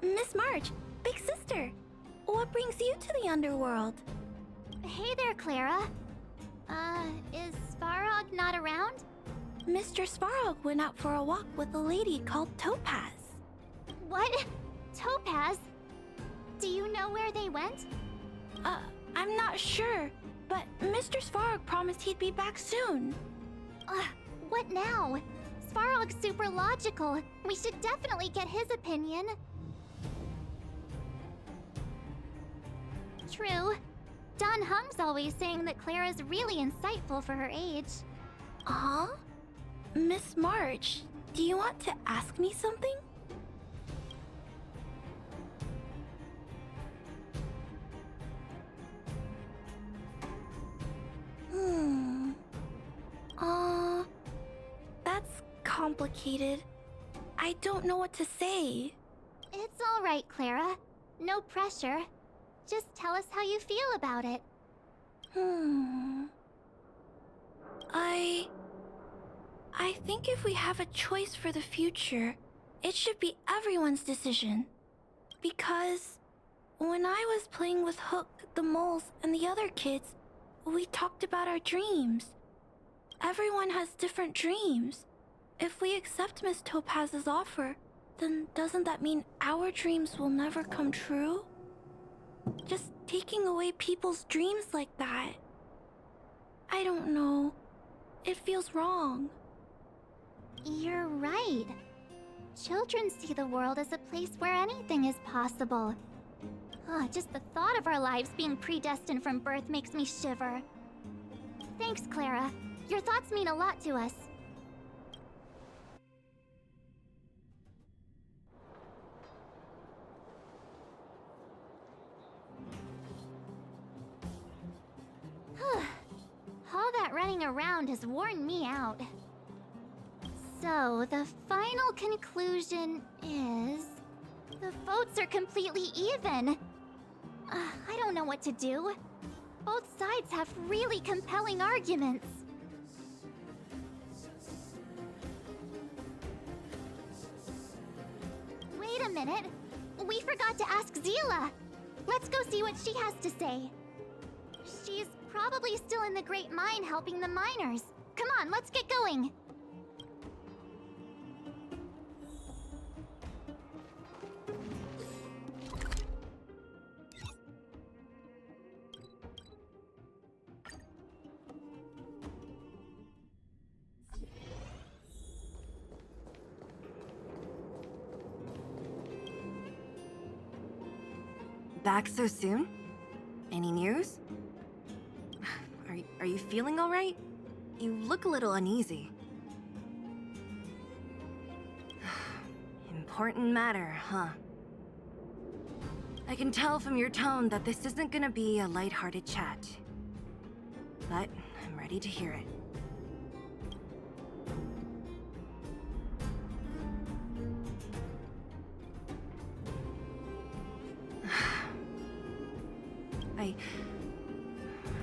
Miss March, big sister, what brings you to the underworld? Hey there, Clara. Is Svarog not around? Mr. Svarog went out for a walk with a lady called Topaz. What? Topaz? Do you know where they went? I'm not sure, but Mr. Svarog promised he'd be back soon. What now? Svarog's super logical. We should definitely get his opinion. True. Don Hung's always saying that Clara's really insightful for her age. Huh? Miss March, do you want to ask me something? That's complicated. I don't know what to say. It's all right, Clara. No pressure. Just tell us how you feel about it. I think if we have a choice for the future, it should be everyone's decision. Because when I was playing with Hook, the moles, and the other kids, we talked about our dreams. Everyone has different dreams. If we accept Miss Topaz's offer, then doesn't that mean our dreams will never come true? Just taking away people's dreams like that. I don't know. It feels wrong. You're right. Children see the world as a place where anything is possible. Just the thought of our lives being predestined from birth makes me shiver. Thanks, Clara. Your thoughts mean a lot to us. All that running around has worn me out. So, the final conclusion is... the votes are completely even. I don't know what to do. Both sides have really compelling arguments. Wait a minute. We forgot to ask Zila. Let's go see what she has to say. She's probably still in the Great Mine helping the miners. Come on, let's get going. back so soon? Any news? Are you feeling all right? You look a little uneasy. Important matter, huh? I can tell from your tone that this isn't gonna be a lighthearted chat. But I'm ready to hear it.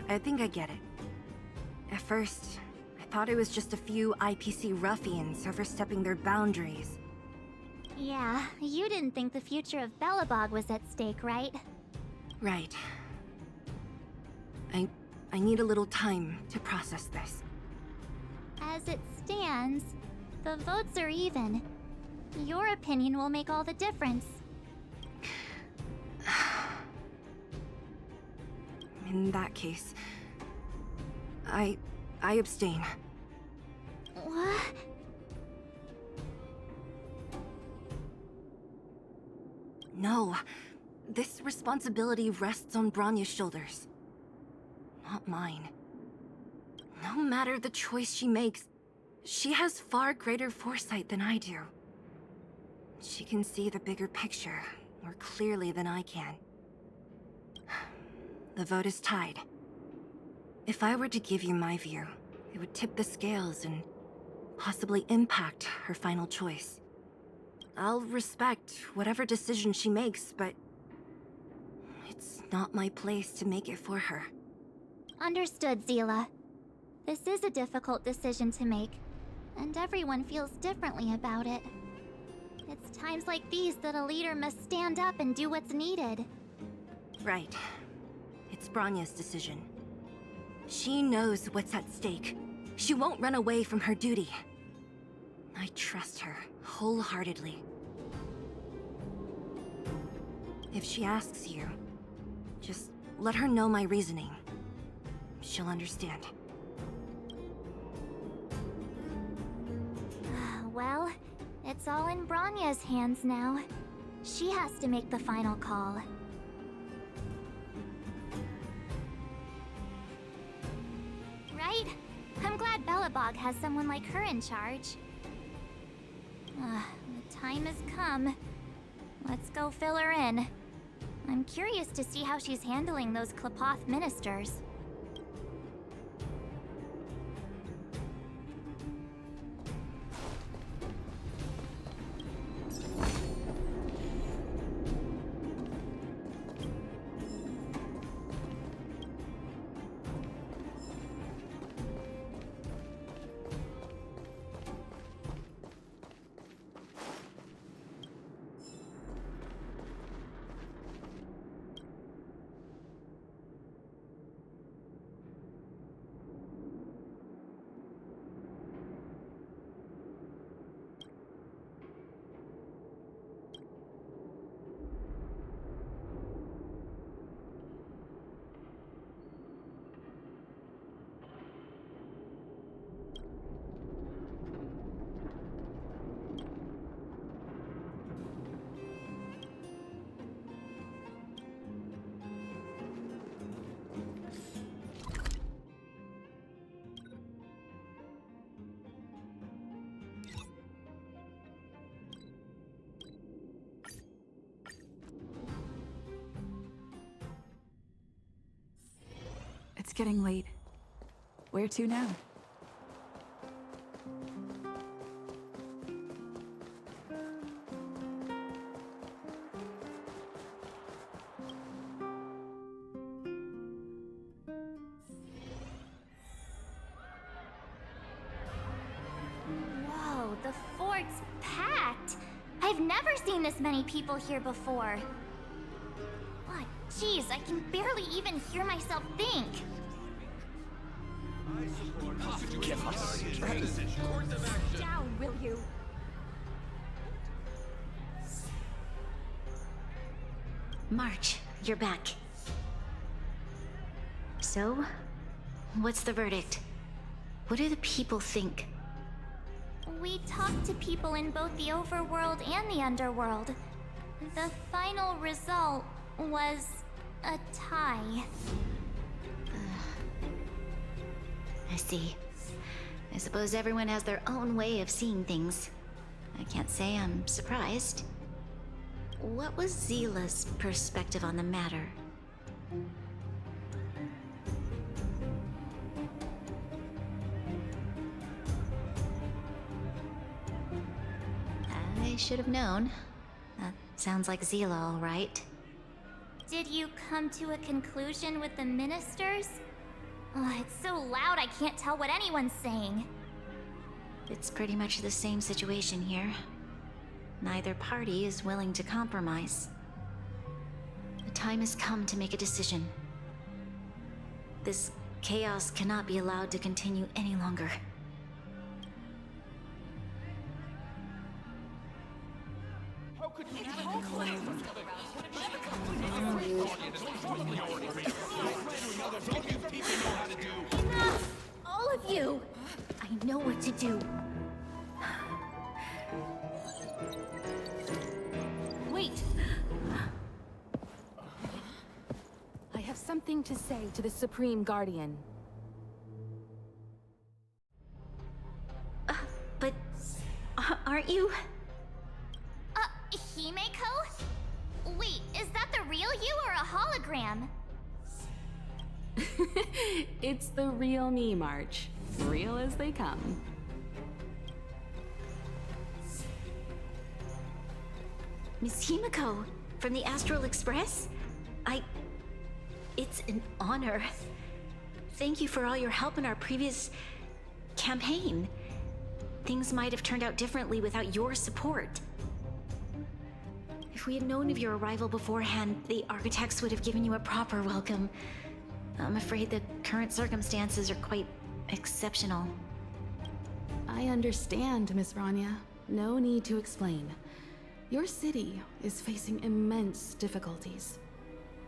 I think I get it. At first, I thought it was just a few IPC ruffians overstepping their boundaries. Yeah, you didn't think the future of Belobog was at stake, right? Right. I need a little time to process this. As it stands, the votes are even. Your opinion will make all the difference. In that case, I abstain. What? No. This responsibility rests on Bronya's shoulders. Not mine. No matter the choice she makes, she has far greater foresight than I do. She can see the bigger picture more clearly than I can. The vote is tied. If I were to give you my view, it would tip the scales and possibly impact her final choice. I'll respect whatever decision she makes, but it's not my place to make it for her. Understood, Zila. This is a difficult decision to make, and everyone feels differently about it. It's times like these that a leader must stand up and do what's needed. Right. It's Bronya's decision. She knows what's at stake. She won't run away from her duty. I trust her wholeheartedly. If she asks you, just let her know my reasoning. She'll understand. Well, it's all in Bronya's hands now. She has to make the final call. Right? I'm glad Belobog has someone like her in charge. The time has come. Let's go fill her in. I'm curious to see how she's handling those Klapoth ministers. It's getting late. Where to now? Whoa, the fort's packed! I've never seen this many people here before. What? Jeez, I can barely even hear myself think. Give us strength. Down, will you? March, you're back. So, what's the verdict? What do the people think? We talked to people in both the overworld and the underworld. The final result was a tie. I see. I suppose everyone has their own way of seeing things. I can't say I'm surprised. What was Zila's perspective on the matter? I should have known. That sounds like Zila, all right. Did you come to a conclusion with the ministers? Oh, it's so loud I can't tell what anyone's saying. It's pretty much the same situation here. Neither party is willing to compromise. The time has come to make a decision. This chaos cannot be allowed to continue any longer. Enough! All of you! I know what to do. Wait! I have something to say to the Supreme Guardian. But aren't you? Himeko? Wait, is that the real you or a hologram? It's the real me, March. Real as they come. Miss Himeko, from the Astral Express? It's an honor. Thank you for all your help in our previous campaign. Things might have turned out differently without your support. If we had known of your arrival beforehand, the architects would have given you a proper welcome. I'm afraid the current circumstances are quite exceptional. I understand, Miss Rania. No need to explain. Your city is facing immense difficulties.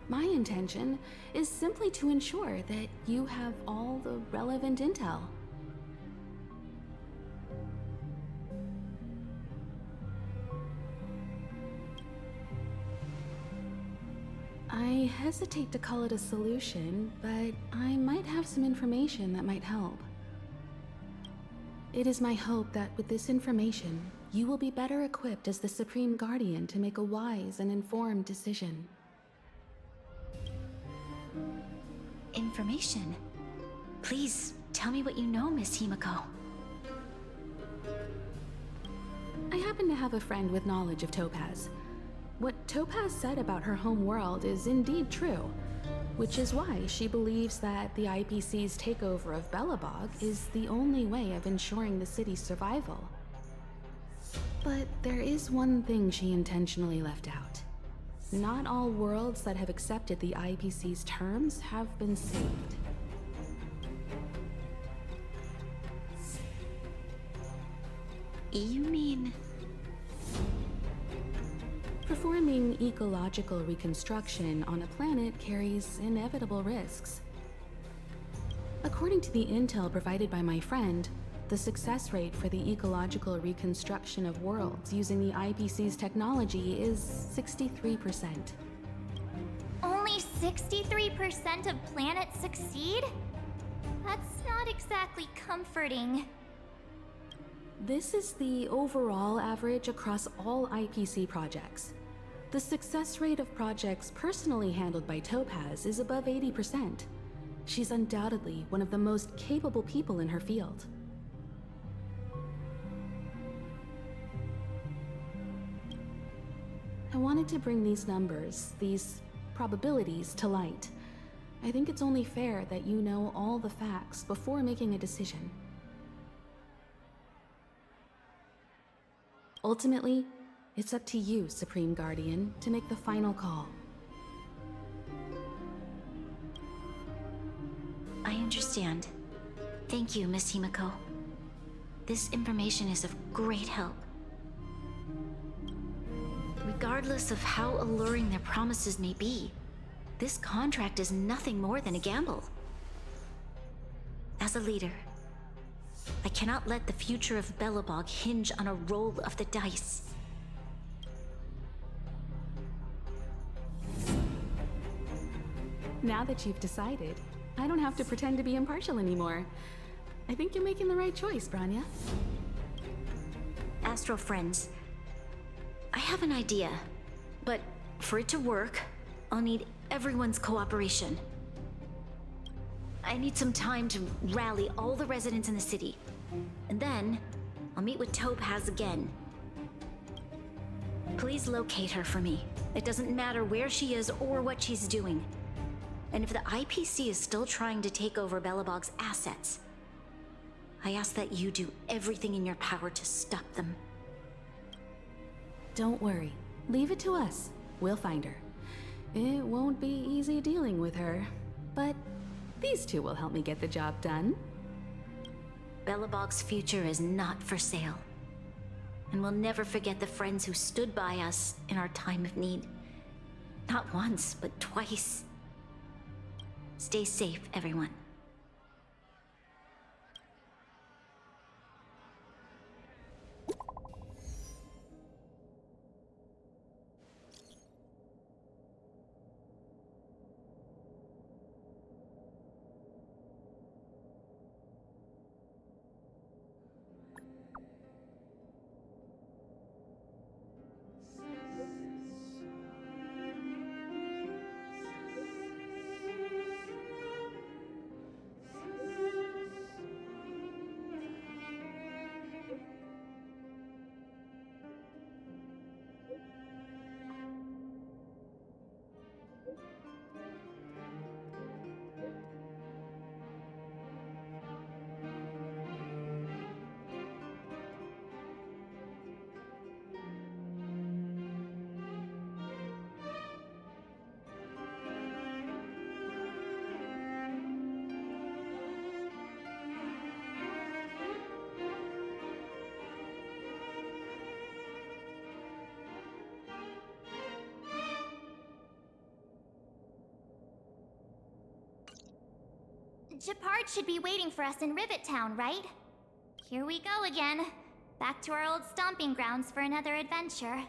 My intention is simply to ensure that you have all the relevant intel. I hesitate to call it a solution, but I might have some information that might help. It is my hope that with this information, you will be better equipped as the Supreme Guardian to make a wise and informed decision. Information? Please, tell me what you know, Miss Himeko. I happen to have a friend with knowledge of Topaz. What Topaz said about her home world is indeed true, which is why she believes that the IPC's takeover of Belobog is the only way of ensuring the city's survival. But there is one thing she intentionally left out. Not all worlds that have accepted the IPC's terms have been saved. You mean... Performing ecological reconstruction on a planet carries inevitable risks. According to the intel provided by my friend, the success rate for the ecological reconstruction of worlds using the IPC's technology is 63%. Only 63% of planets succeed? That's not exactly comforting. This is the overall average across all IPC projects. The success rate of projects personally handled by Topaz is above 80%. She's undoubtedly one of the most capable people in her field. I wanted to bring these numbers, these probabilities, to light. I think it's only fair that you know all the facts before making a decision. Ultimately, it's up to you, Supreme Guardian, to make the final call. I understand. Thank you, Miss Himeko. This information is of great help. Regardless of how alluring their promises may be, this contract is nothing more than a gamble. As a leader, I cannot let the future of Belobog hinge on a roll of the dice. Now that you've decided, I don't have to pretend to be impartial anymore. I think you're making the right choice, Branya. Astral friends, I have an idea, but for it to work, I'll need everyone's cooperation. I need some time to rally all the residents in the city, and then I'll meet with Topaz again. Please locate her for me. It doesn't matter where she is or what she's doing. And if the IPC is still trying to take over Belobog's assets, I ask that you do everything in your power to stop them. Don't worry. Leave it to us. We'll find her. It won't be easy dealing with her, but these two will help me get the job done. Belobog's future is not for sale. And we'll never forget the friends who stood by us in our time of need. Not once, but twice. Stay safe, everyone. Gepard should be waiting for us in Rivet Town, right? Here we go again. Back to our old stomping grounds for another adventure.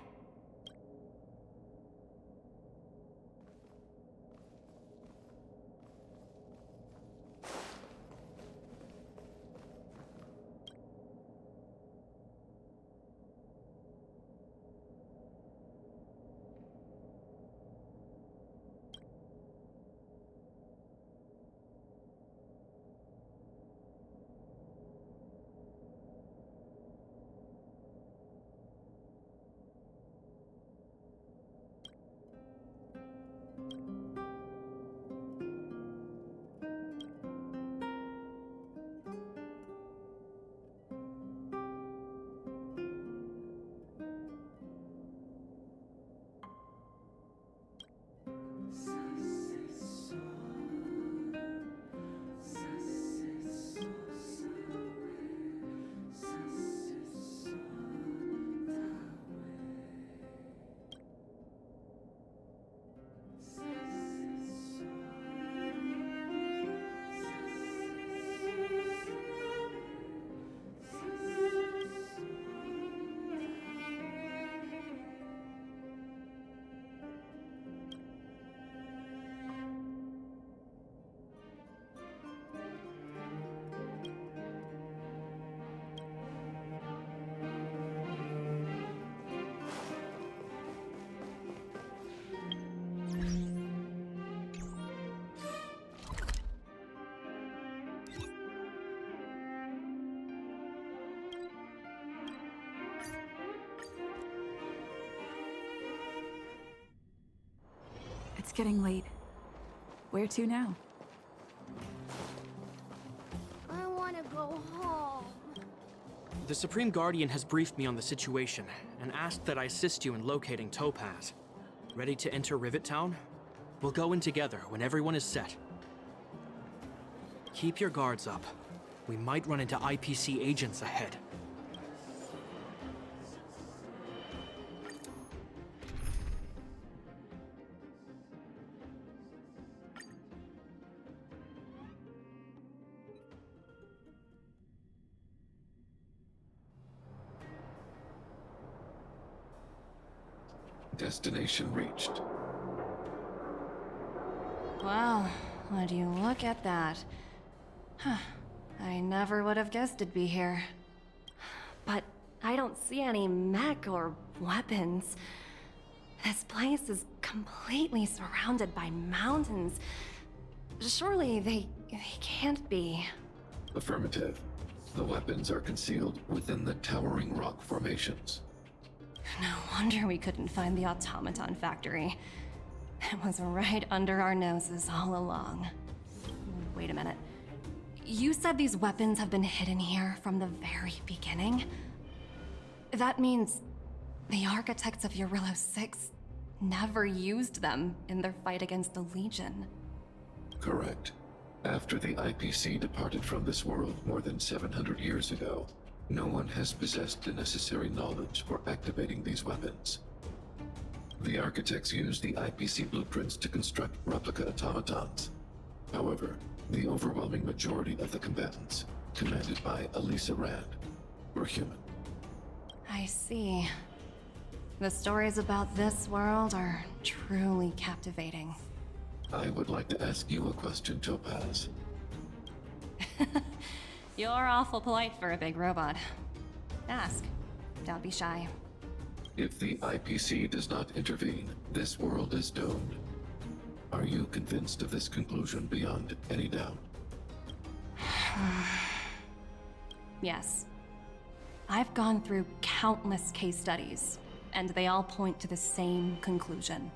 It's getting late. Where to now? I want to go home. The Supreme Guardian has briefed me on the situation and asked that I assist you in locating Topaz. Ready to enter Rivet Town? We'll go in together when everyone is set. Keep your guards up. We might run into IPC agents ahead. Destination reached. Well, would you look at that? Huh. I never would have guessed it'd be here. But I don't see any mech or weapons. This place is completely surrounded by mountains. Surely they can't be. Affirmative. The weapons are concealed within the towering rock formations. No wonder we couldn't find the automaton factory. It was right under our noses all along. Wait a minute. You said these weapons have been hidden here from the very beginning? That means the architects of Jarillo 6 never used them in their fight against the Legion. Correct. After the IPC departed from this world more than 700 years ago, no one has possessed the necessary knowledge for activating these weapons. The architects used the IPC blueprints to construct replica automatons. However, the overwhelming majority of the combatants, commanded by Elisa Rand, were human. I see. The stories about this world are truly captivating. I would like to ask you a question, Topaz. You're awful polite for a big robot. Ask. Don't be shy. If the IPC does not intervene, this world is doomed. Are you convinced of this conclusion beyond any doubt? Yes. I've gone through countless case studies, and they all point to the same conclusion.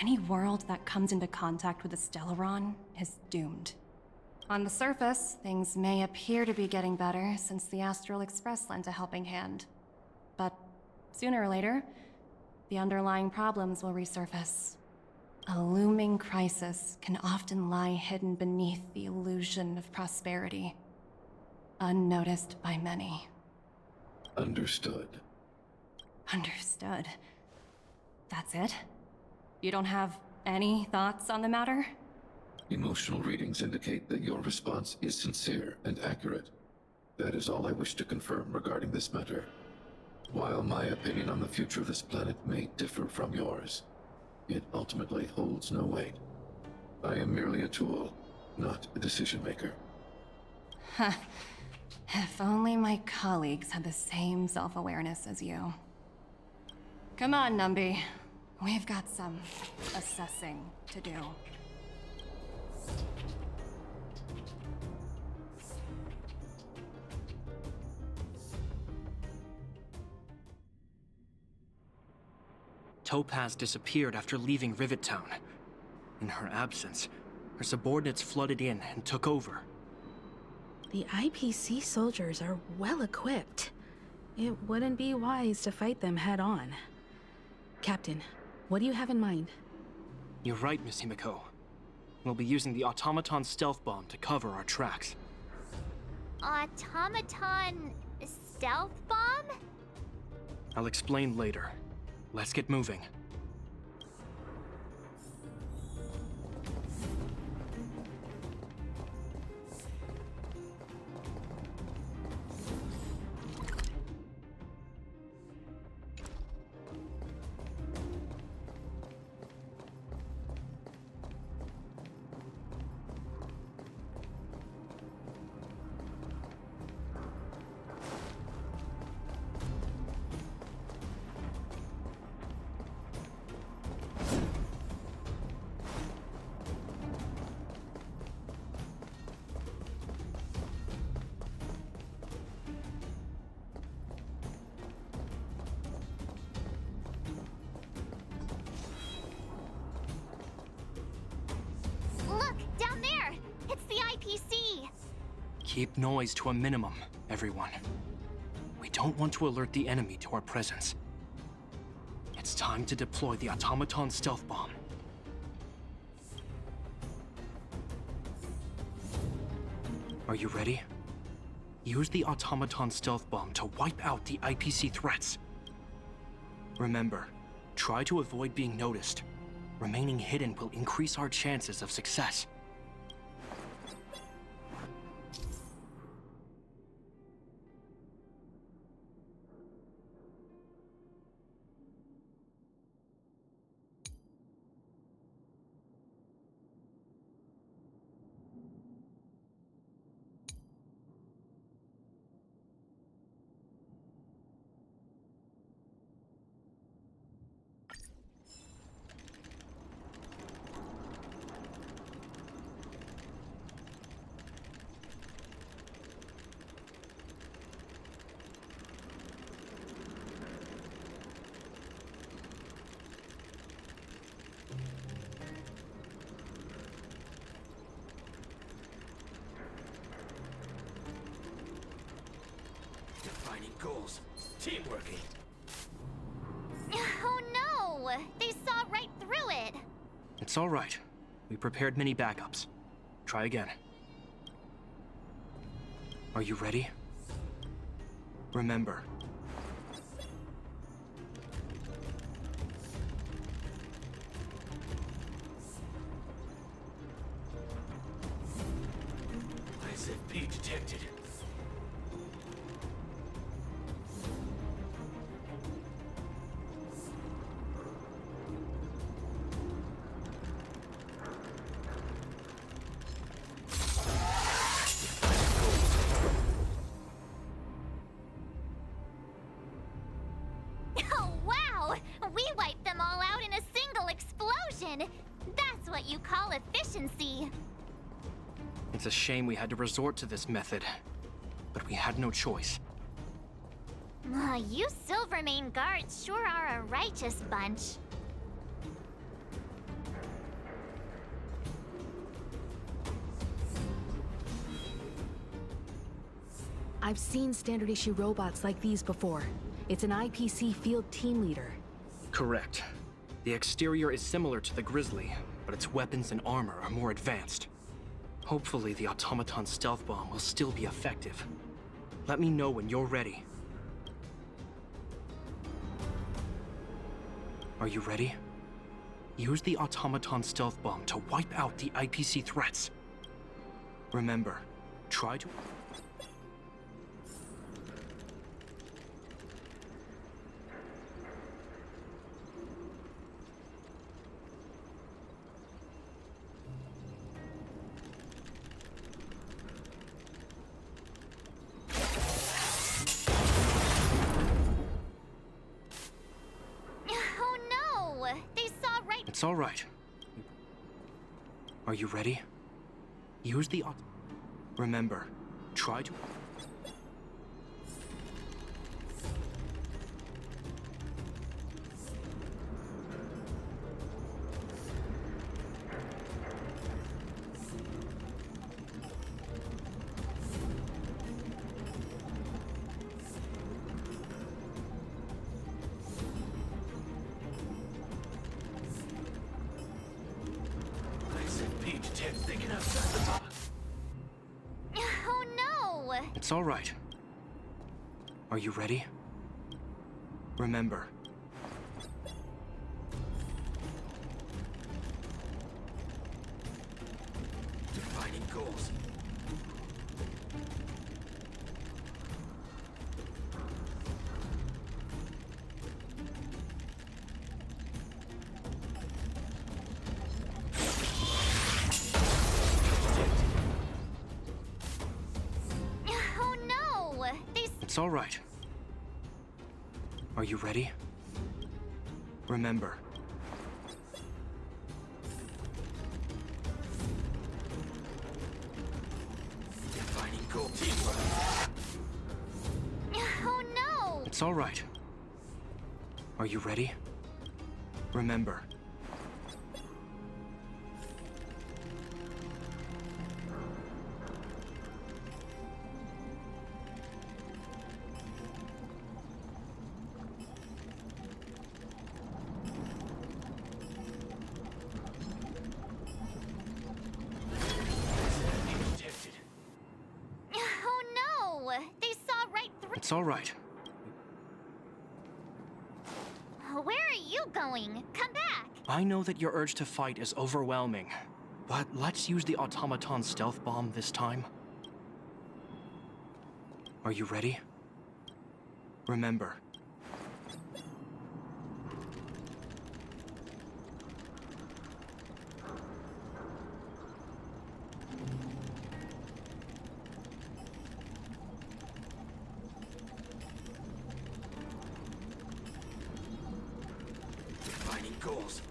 Any world that comes into contact with a Stellaron is doomed. On the surface, things may appear to be getting better since the Astral Express lent a helping hand. But sooner or later, the underlying problems will resurface. A looming crisis can often lie hidden beneath the illusion of prosperity, unnoticed by many. Understood. Understood. That's it? You don't have any thoughts on the matter? Emotional readings indicate that your response is sincere and accurate. That is all I wish to confirm regarding this matter. While my opinion on the future of this planet may differ from yours, it ultimately holds no weight. I am merely a tool, not a decision maker. Huh. If only my colleagues had the same self-awareness as you. Come on, Numby. We've got some assessing to do. Topaz disappeared after leaving Rivet Town. In her absence, her subordinates flooded in and took over. The IPC soldiers are well equipped. It wouldn't be wise to fight them head on. Captain, what do you have in mind? You're right, Miss Himiko. We'll be using the automaton stealth bomb to cover our tracks. Automaton stealth bomb? I'll explain later. Let's get moving. Look, down there! It's the IPC! Keep noise to a minimum, everyone. We don't want to alert the enemy to our presence. It's time to deploy the automaton stealth bomb. Are you ready? Use the automaton stealth bomb to wipe out the IPC threats. Remember, try to avoid being noticed. Remaining hidden will increase our chances of success. teamworking. Oh no! They saw right through it! It's all right. We prepared many backups. Try again. Are you ready? Remember. ISFP detected. Oh wow! We wiped them all out in a single explosion! That's what you call efficiency! It's a shame we had to resort to this method, but we had no choice. You Silvermane guards sure are a righteous bunch. I've seen standard issue robots like these before. It's an IPC field team leader. Correct. The exterior is similar to the Grizzly, but its weapons and armor are more advanced. Hopefully the automaton stealth bomb will still be effective. Let me know when you're ready. Are you ready? Use the automaton stealth bomb to wipe out the IPC threats. Remember, try to... Oh no! They saw right... It's all right. Are you ready? Use the Remember, try to... ISFP detected thinking outside the box. Oh no! It's all right. Are you ready? Remember. Defining goals. Oh no! They... It's all right. Are you ready? Remember. Defining goal. Teamwork. Oh no! It's all right. Are you ready? Remember. Detected. Oh no! They saw right through... It's all right. Where are you going? Come back! I know that your urge to fight is overwhelming, but let's use the automaton stealth bomb this time. Are you ready? Remember. Defining goals.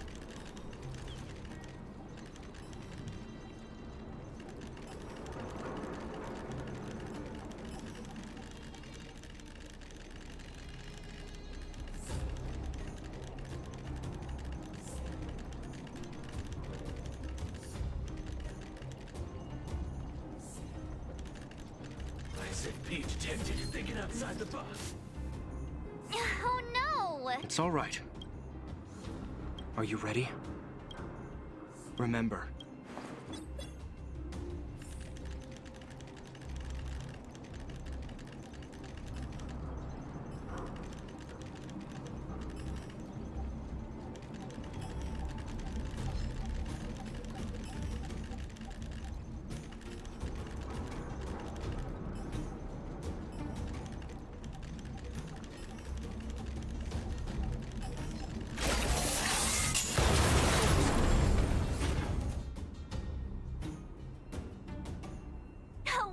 ISFP detected thinking outside the box. It's all right. Are you ready? Remember.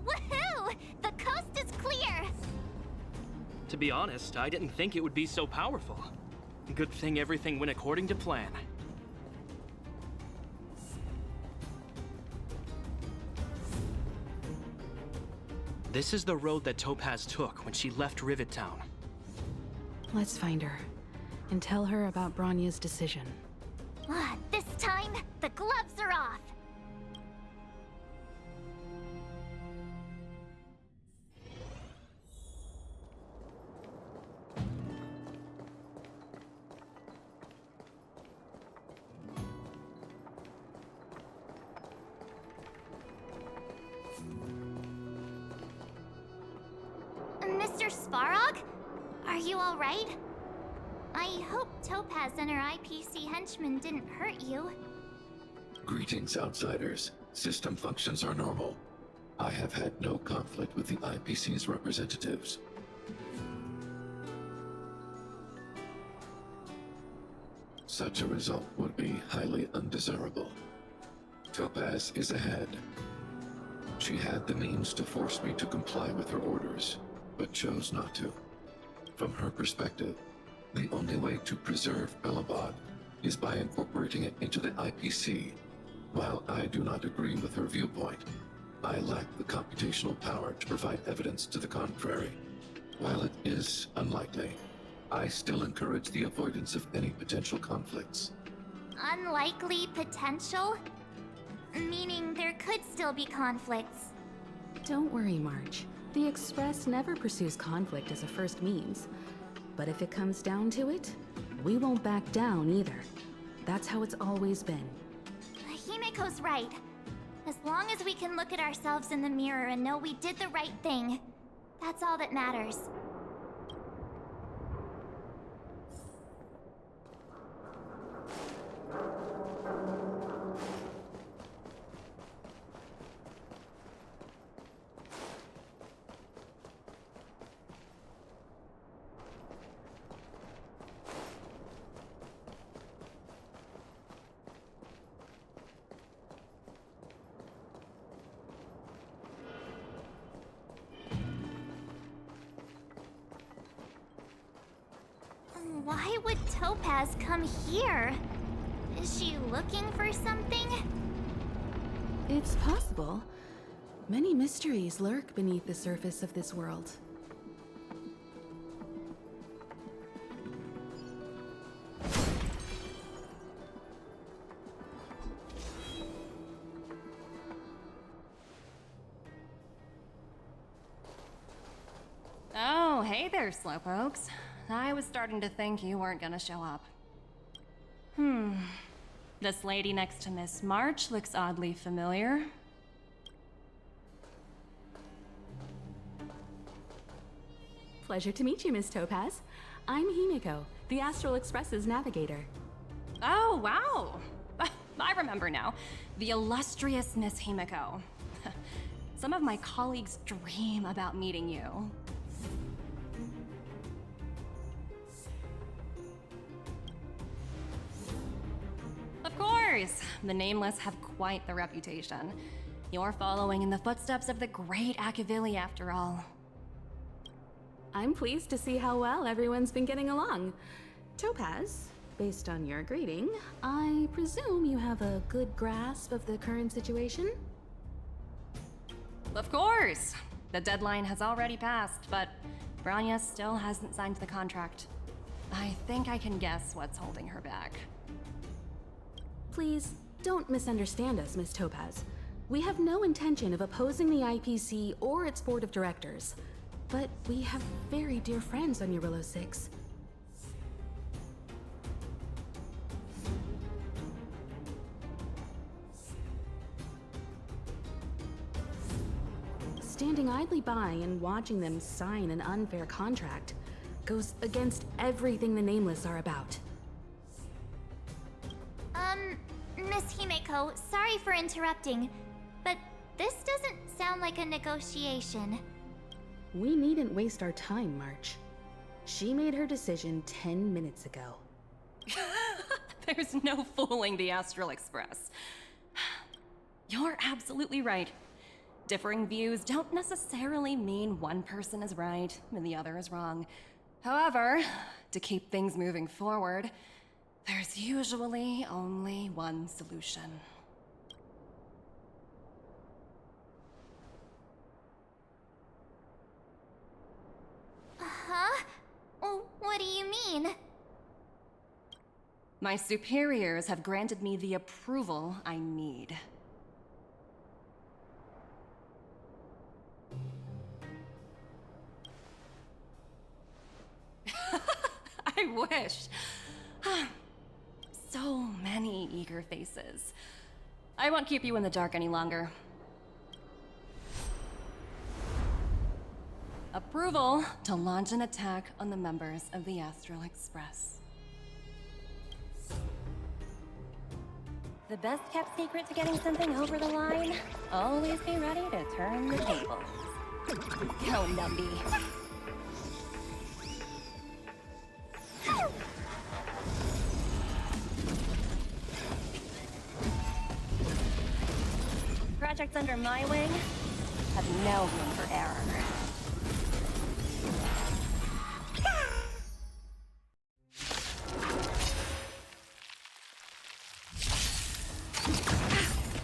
Woohoo! The coast is clear! To be honest, I didn't think it would be so powerful. Good thing everything went according to plan. This is the road that Topaz took when she left Rivet Town. Let's find her and tell her about Bronya's decision. This time, the gloves are off! Mr. Svarog? Are you alright? I hope Topaz and her IPC henchmen didn't hurt you. Greetings, outsiders. System functions are normal. I have had no conflict with the IPC's representatives. Such a result would be highly undesirable. Topaz is ahead. She had the means to force me to comply with her orders, but chose not to. From her perspective, the only way to preserve Belobog is by incorporating it into the IPC. While I do not agree with her viewpoint, I lack the computational power to provide evidence to the contrary. While it is unlikely, I still encourage the avoidance of any potential conflicts. Unlikely potential? Meaning there could still be conflicts. Don't worry, March. The Express never pursues conflict as a first means. But if it comes down to it, we won't back down either. That's how it's always been. Himiko's right. As long as we can look at ourselves in the mirror and know we did the right thing, that's all that matters. Why would Topaz come here? Is she looking for something? It's possible. Many mysteries lurk beneath the surface of this world. Oh, hey there, Slowpokes. I was starting to think you weren't gonna show up. This lady next to Miss March looks oddly familiar. Pleasure to meet you, Miss Topaz. I'm Himiko, the Astral Express's navigator. Oh, wow! I remember now. The illustrious Miss Himiko. Some of my colleagues dream about meeting you. Of course! The Nameless have quite the reputation. You're following in the footsteps of the great Akavili, after all. I'm pleased to see how well everyone's been getting along. Topaz, based on your greeting, I presume you have a good grasp of the current situation? Of course! The deadline has already passed, but Bronya still hasn't signed the contract. I think I can guess what's holding her back. Please, don't misunderstand us, Miss Topaz. We have no intention of opposing the IPC or its board of directors. But we have very dear friends on Jarillo 6. standing idly by and watching them sign an unfair contract goes against everything the Nameless are about. Miss Himeko, sorry for interrupting, but this doesn't sound like a negotiation. We needn't waste our time, March. She made her decision 10 minutes ago. There's no fooling the Astral Express. You're absolutely right. Differing views don't necessarily mean one person is right and the other is wrong. However, to keep things moving forward, there's usually only one solution. Huh? What do you mean? My superiors have granted me the approval I need. I wish. So many eager faces. I won't keep you in the dark any longer. Approval to launch an attack on the members of the Astral Express. The best kept secret to getting something over the line? Always be ready to turn the tables. Go, Numby. Projects under my wing have no room for error.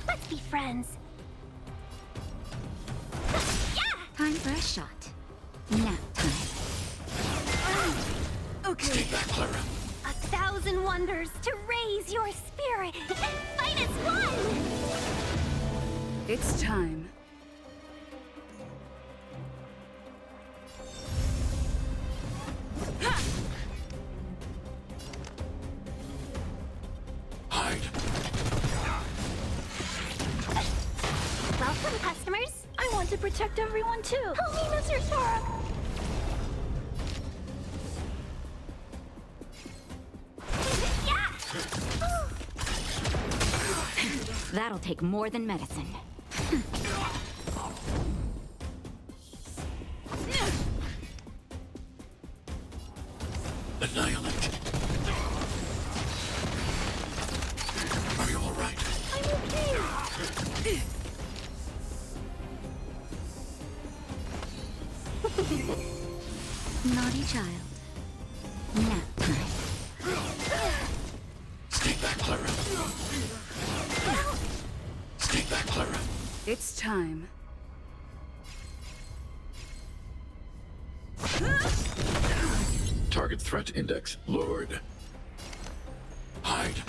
Let's be friends. Time for a shot. Nap time. Okay. Stay back, Clara. 1,000 wonders to raise your spirit. Fight as one! It's time. Hide. Welcome, customers. I want to protect everyone too. Help me, Mr. Sora. That'll take more than medicine. Annihilate. Are you all right? I'm okay. Naughty child. Nap time. Stay back, Clara. Stay back, Clara. It's time. Target threat index lowered. Hide.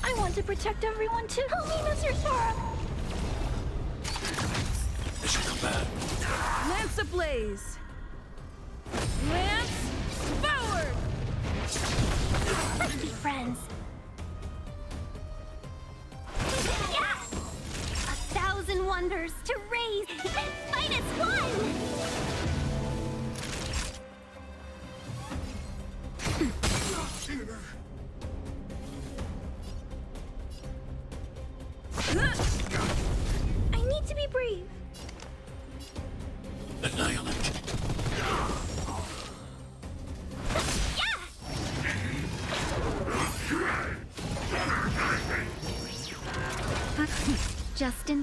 I want to protect everyone too. Help me, Mr. Sora. Mission combat. Lance ablaze! Lance forward! Let's be friends. 1,000 wonders to raise. Fight as one! I need to be brave. Annihilate.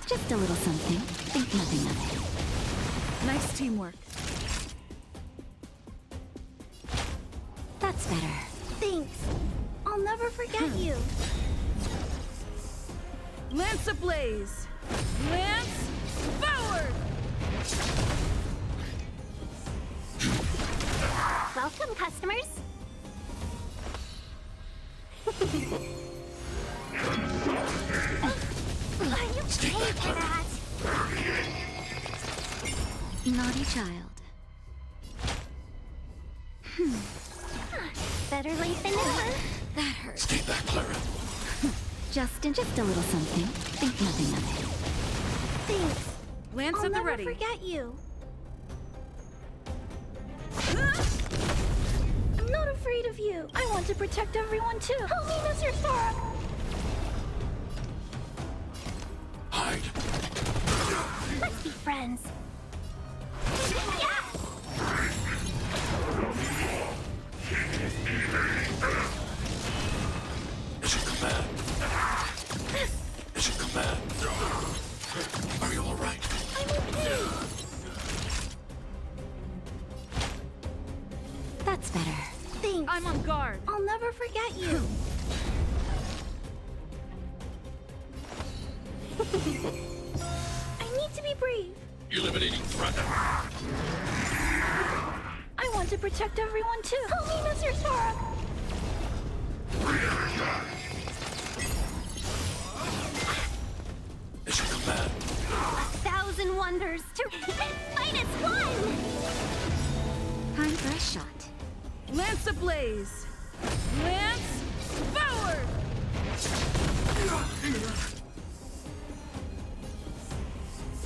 Just a little something. Think nothing of it. Nice teamwork. That's better. Thanks. I'll never forget you. Lance ablaze! Lance forward! Welcome, customers. Are you paid for that? Naughty child. Better late than never. That hurt. Stay back, Clara. Just a little something. Think nothing of it. Thanks. Lance I'll at the never ready. forget you. I'm not afraid of you. I want to protect everyone too. Help me, Mr. Sora. Hide. Let's be friends. Mission command. Mission command. Are you all right? I'm okay. That's better. Thanks. I'm on guard. I'll never forget you. I need to be brave. Eliminating threat. I want to protect everyone too. Help me, Mr. Sora. Mission command. 1,000 wonders to minus one. Time for a shot. Lance ablaze. Lance forward.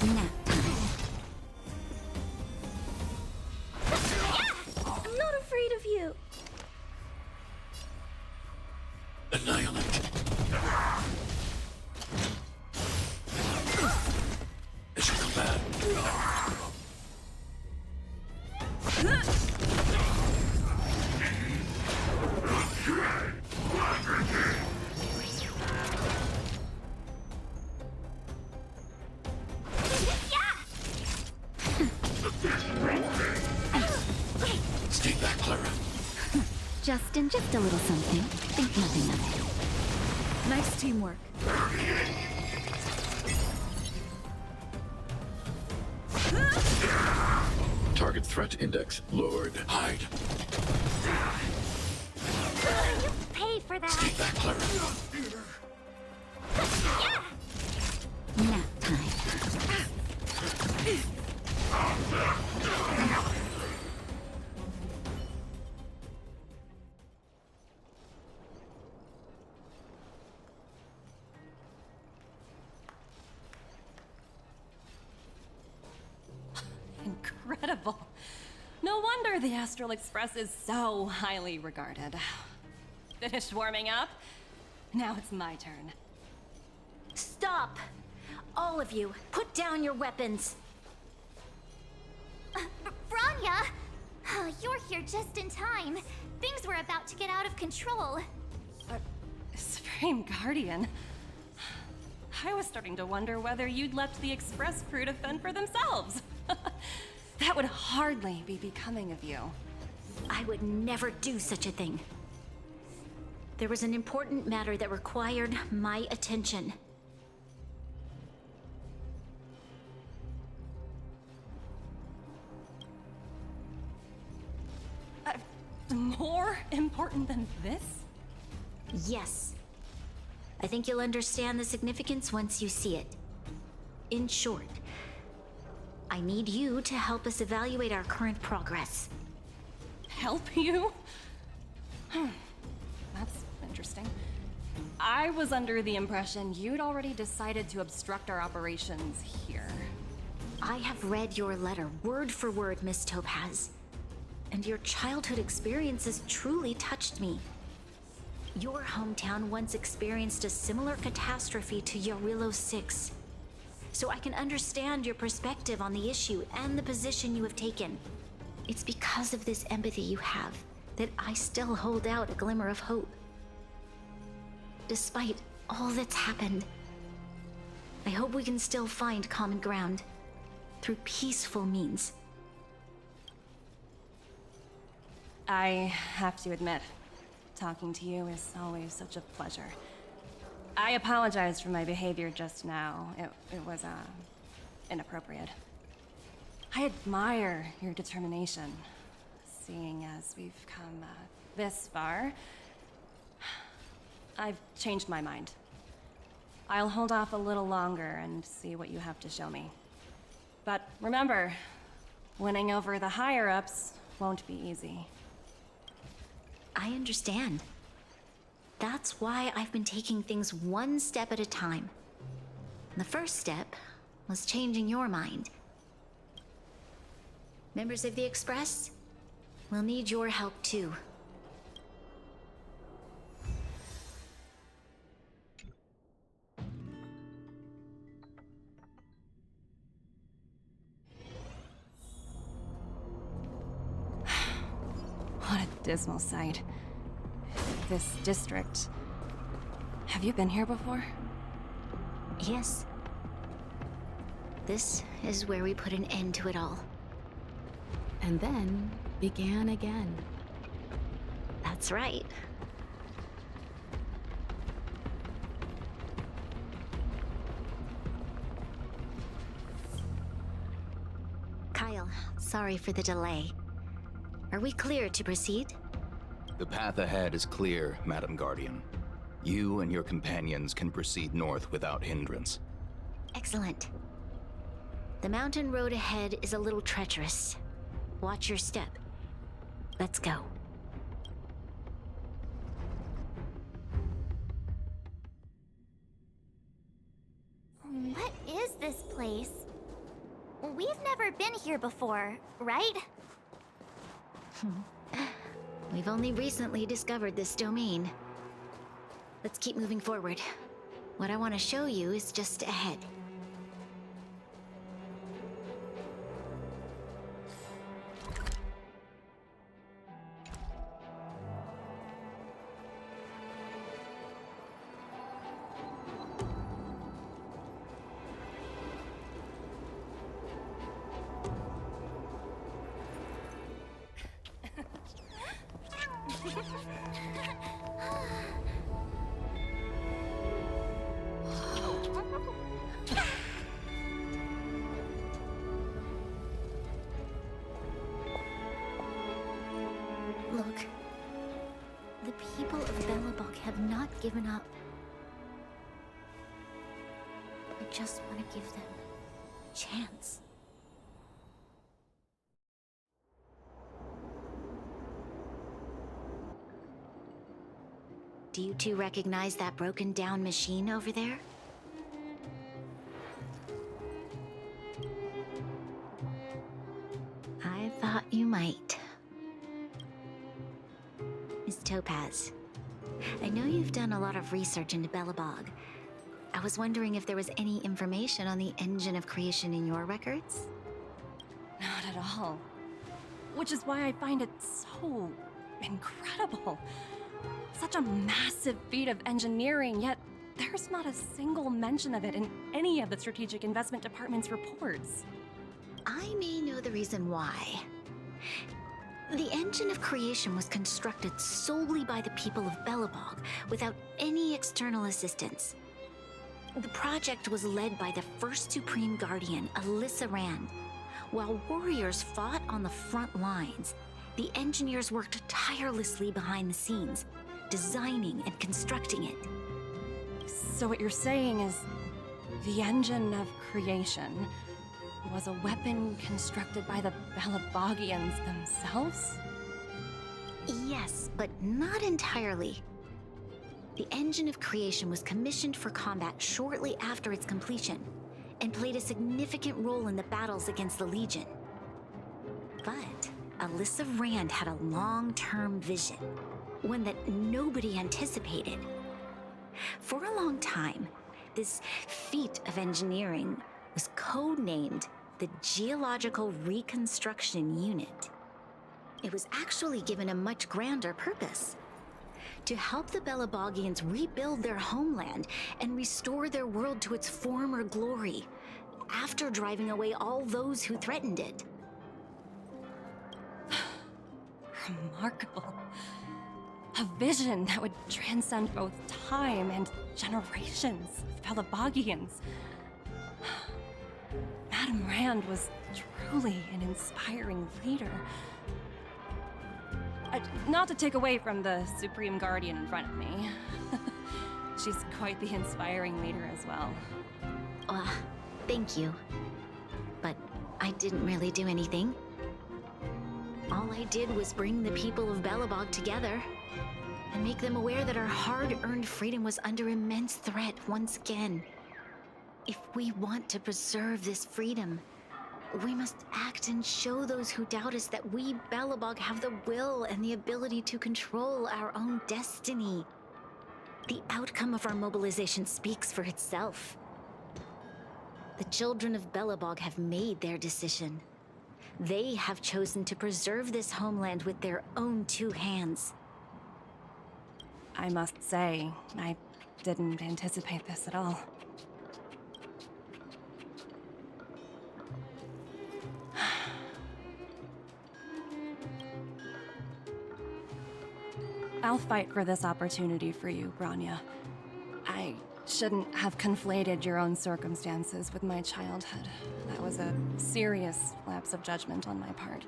Nap time. I'm not afraid of you. Annihilate. Mission command. Stay back, Clara. Just a little something. Think nothing of it. Nice teamwork. Target threat index lowered. Hide. You pay for that. Stay back, Clara. Nap time. Incredible. No wonder the Astral Express is so highly regarded. Finished warming up? Now it's my turn. Stop! All of you, put down your weapons. Branya! You're here just in time. Things were about to get out of control. Supreme Guardian. I was starting to wonder whether you'd left the Express crew to fend for themselves. That would hardly be becoming of you. I would never do such a thing. There was an important matter that required my attention. More important than this? Yes. I think you'll understand the significance once you see it. In short, I need you to help us evaluate our current progress. Help you? That's interesting. I was under the impression you'd already decided to obstruct our operations here. I have read your letter word for word, Miss Topaz. And your childhood experiences truly touched me. Your hometown once experienced a similar catastrophe to Jarillo 6. So I can understand your perspective on the issue and the position you have taken. It's because of this empathy you have that I still hold out a glimmer of hope. Despite all that's happened, I hope we can still find common ground through peaceful means. I have to admit, talking to you is always such a pleasure. I apologize for my behavior just now. It was, inappropriate. I admire your determination, seeing as we've come, this far. I've changed my mind. I'll hold off a little longer and see what you have to show me. But remember, winning over the higher-ups won't be easy. I understand. That's why I've been taking things one step at a time. The first step was changing your mind. Members of the Express, we'll need your help too. What a dismal sight. This district. Have you been here before? Yes. This is where we put an end to it all. And then began again. That's right. Kyle, sorry for the delay. Are we clear to proceed? The path ahead is clear, Madam Guardian. You and your companions can proceed north without hindrance. Excellent. The mountain road ahead is a little treacherous. Watch your step. Let's go. What is this place? We've never been here before, right? We've only recently discovered this domain. Let's keep moving forward. What I want to show you is just ahead. Look. The people of Belobog have not given up. I just want to give them a chance. Do you two recognize that broken down machine over there? I thought you might. Miss Topaz, I know you've done a lot of research into Belobog. I was wondering if there was any information on the engine of creation in your records? Not at all. Which is why I find it so incredible. Such a massive feat of engineering, yet there's not a single mention of it in any of the Strategic Investment Department's reports. I may know the reason why. The engine of creation was constructed solely by the people of Belobog, without any external assistance. The project was led by the first Supreme Guardian, Alyssa Rand. While warriors fought on the front lines, the engineers worked tirelessly behind the scenes, designing and constructing it. So what you're saying is, the engine of creation was a weapon constructed by the Belabogians themselves? Yes, but not entirely. The engine of creation was commissioned for combat shortly after its completion, and played a significant role in the battles against the Legion. But Alyssa Rand had a long-term vision, one that nobody anticipated. For a long time, this feat of engineering was codenamed the Geological Reconstruction Unit. It was actually given a much grander purpose: to help the Belabogians rebuild their homeland and restore their world to its former glory, after driving away all those who threatened it. Remarkable. A vision that would transcend both time and generations of Belabogians. Madame Rand was truly an inspiring leader. Not to take away from the Supreme Guardian in front of me. She's quite the inspiring leader as well. Thank you. But I didn't really do anything. All I did was bring the people of Belobog together and make them aware that our hard-earned freedom was under immense threat once again. If we want to preserve this freedom, we must act and show those who doubt us that we, Belobog, have the will and the ability to control our own destiny. The outcome of our mobilization speaks for itself. The children of Belobog have made their decision. They have chosen to preserve this homeland with their own two hands. I must say, I didn't anticipate this at all. I'll fight for this opportunity for you, Branya. I shouldn't have conflated your own circumstances with my childhood. That was a serious lapse of judgment on my part.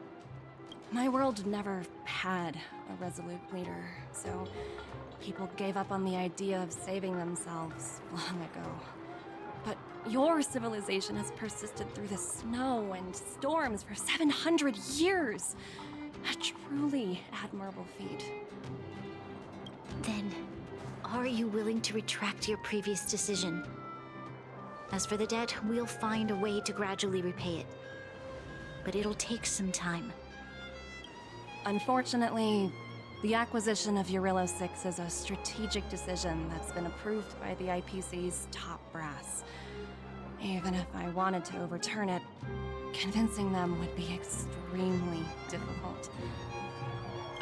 My world never had a resolute leader, so people gave up on the idea of saving themselves long ago. But your civilization has persisted through the snow and storms for 700 years. A truly admirable feat. Then, are you willing to retract your previous decision? As for the debt, we'll find a way to gradually repay it. But it'll take some time. Unfortunately, the acquisition of Jarillo 6 is a strategic decision that's been approved by the IPC's top brass. Even if I wanted to overturn it, convincing them would be extremely difficult.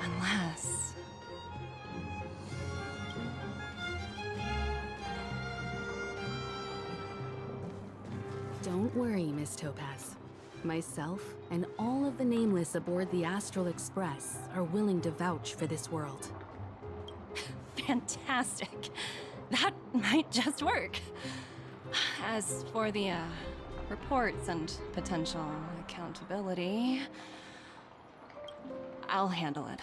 Unless... Don't worry, Miss Topaz. Myself and all of the Nameless aboard the Astral Express are willing to vouch for this world. Fantastic. That might just work. As for the, reports and potential accountability, I'll handle it.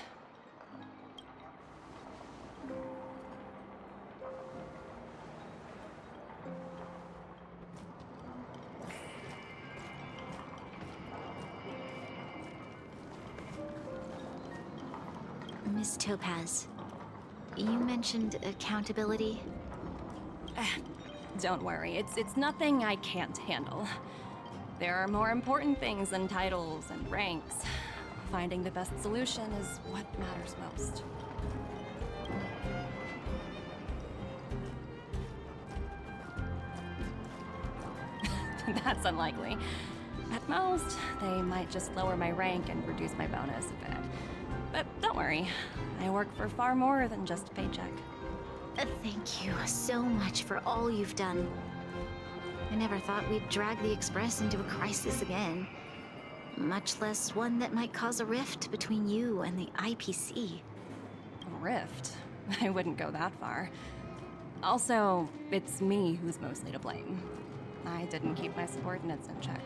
Miss Topaz, you mentioned accountability. Don't worry, it's nothing I can't handle. There are more important things than titles and ranks. Finding the best solution is what matters most. That's unlikely. At most, they might just lower my rank and reduce my bonus a bit. But don't worry, I work for far more than just a paycheck. Thank you so much for all you've done. I never thought we'd drag the Express into a crisis again. Much less one that might cause a rift between you and the IPC. A rift? I wouldn't go that far. Also, it's me who's mostly to blame. I didn't keep my subordinates in check.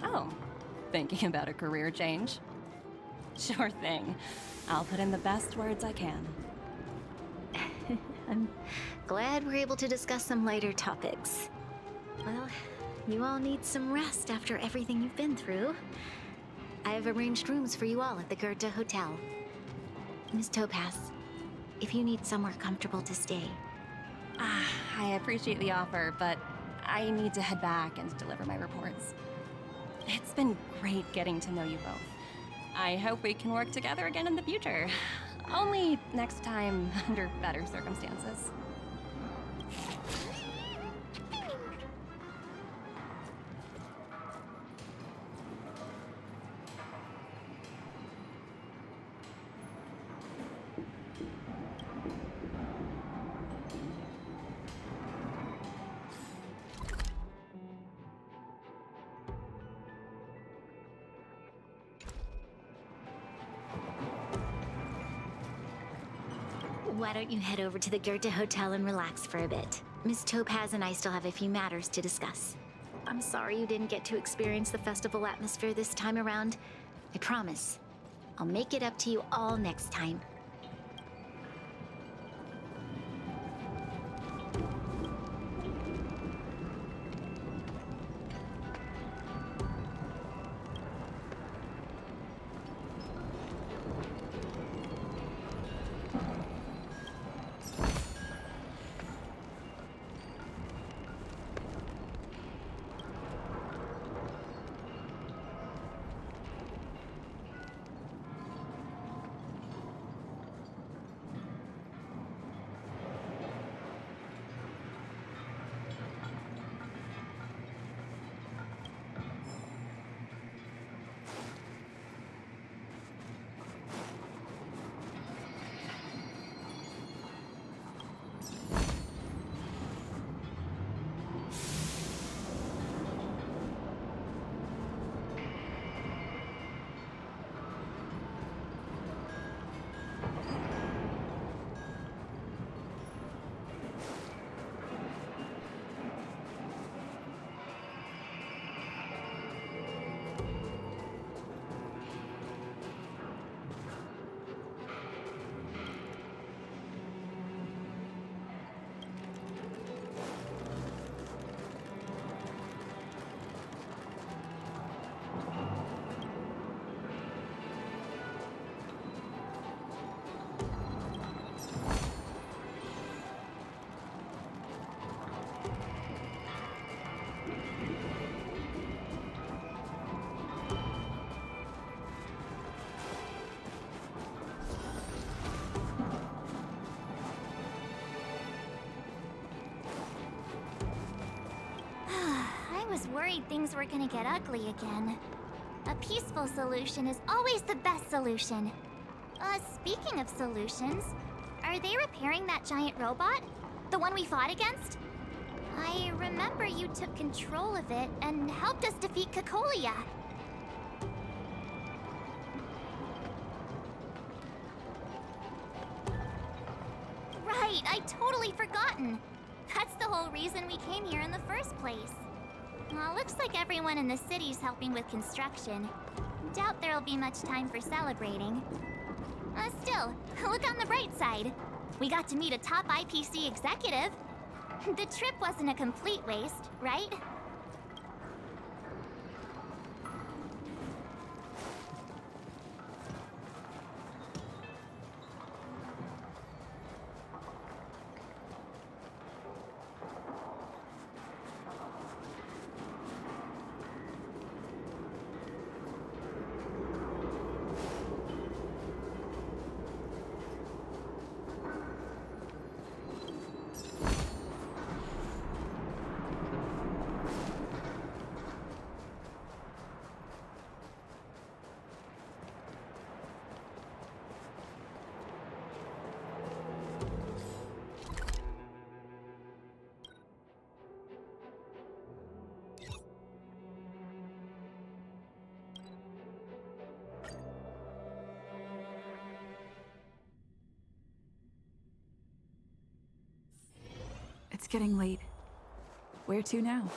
Oh, thinking about a career change? Sure thing. I'll put in the best words I can. I'm glad we're able to discuss some lighter topics. Well, you all need some rest after everything you've been through. I've arranged rooms for you all at the Goethe Hotel. Miss Topaz, if you need somewhere comfortable to stay. I appreciate the offer, but I need to head back and deliver my reports. It's been great getting to know you both. I hope we can work together again in the future. Only next time under better circumstances. Why don't you head over to the Goethe Hotel and relax for a bit? Miss Topaz and I still have a few matters to discuss. I'm sorry you didn't get to experience the festival atmosphere this time around. I promise. I'll make it up to you all next time. was worried things were gonna get ugly again. A peaceful solution is always the best solution. Speaking of solutions, are they repairing that giant robot? The one we fought against? I remember you took control of it and helped us defeat Cocolia. Right, I totally forgotten. That's the whole reason we came here in the first place. Looks like everyone in the city's helping with construction. Doubt there'll be much time for celebrating. Still, look on the bright side. We got to meet a top IPC executive. The trip wasn't a complete waste, right? It's getting late. Where to now?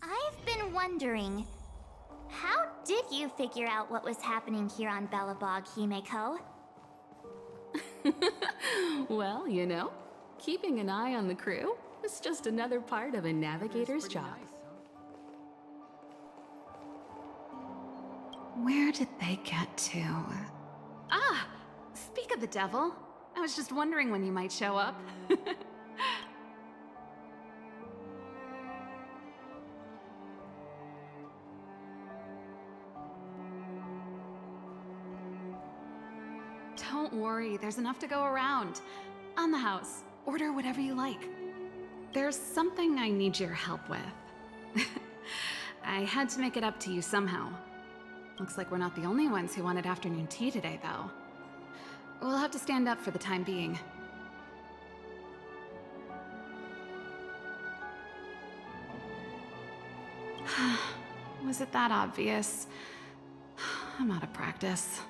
I've been wondering, how did you figure out what was happening here on Belobog, Himeko? Well, you know, keeping an eye on the crew is just another part of a navigator's job. Where did they get to? Ah! Speak of the devil. I was just wondering when you might show up. Don't worry, there's enough to go around. On the house, order whatever you like. There's something I need your help with. I had to make it up to you somehow. Looks like we're not the only ones who wanted afternoon tea today, though. We'll have to stand up for the time being. Was it that obvious? I'm out of practice.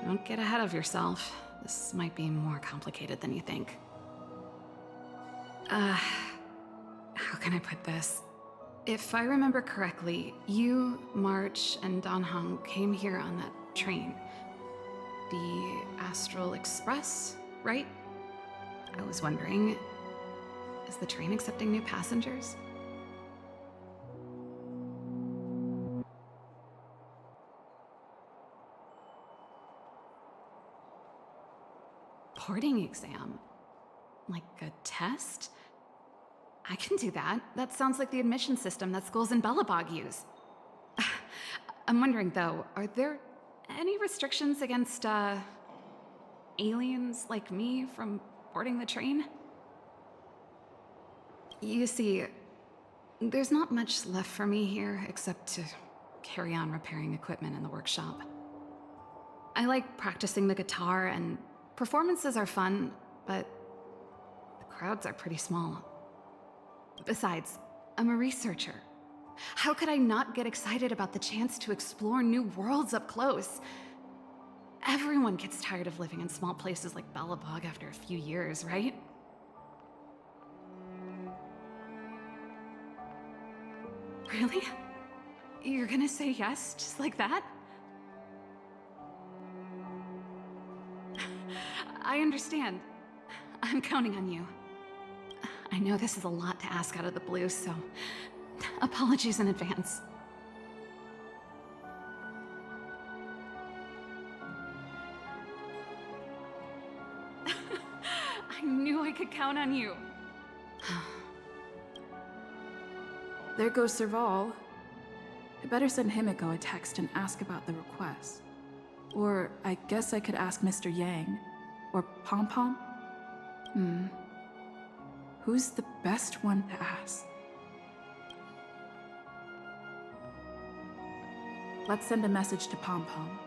Don't get ahead of yourself. This might be more complicated than you think. How can I put this? If I remember correctly, you, March, and Don Hung came here on that train. The Astral Express, right? I was wondering, is the train accepting new passengers? Boarding exam? Like a test? I can do that. That sounds like the admission system that schools in Belobog use. I'm wondering though, are there any restrictions against, aliens like me from boarding the train? You see, there's not much left for me here except to carry on repairing equipment in the workshop. I like practicing the guitar and performances are fun, but the crowds are pretty small. Besides, I'm a researcher. How could I not get excited about the chance to explore new worlds up close? Everyone gets tired of living in small places like Belobog after a few years, right? Really? You're gonna say yes, just like that? I understand. I'm counting on you. I know this is a lot to ask out of the blue, so apologies in advance. could count on you. There goes Serval. I better send Himiko a text and ask about the request. Or I guess I could ask Mr. Yang. Or Pom Pom? Who's the best one to ask? Let's send a message to Pom Pom.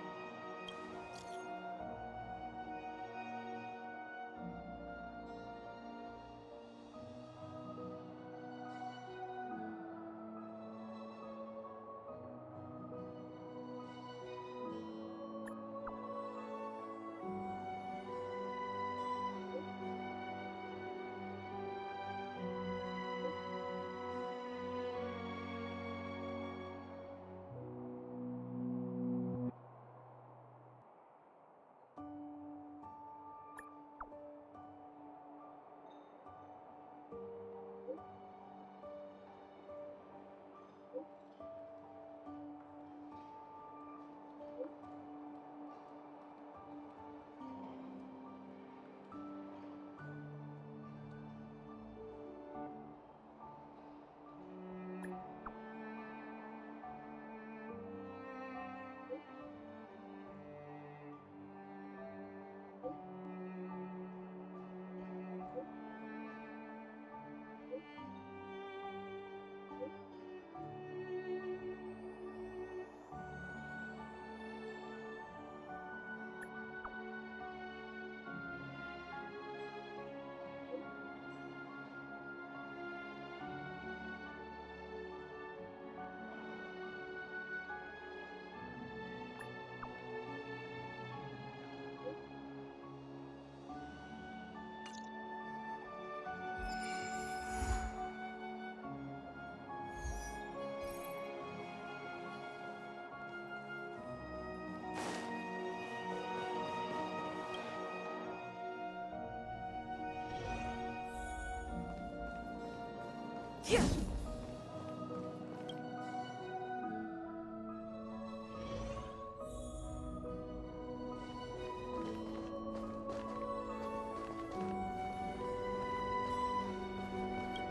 Yeah.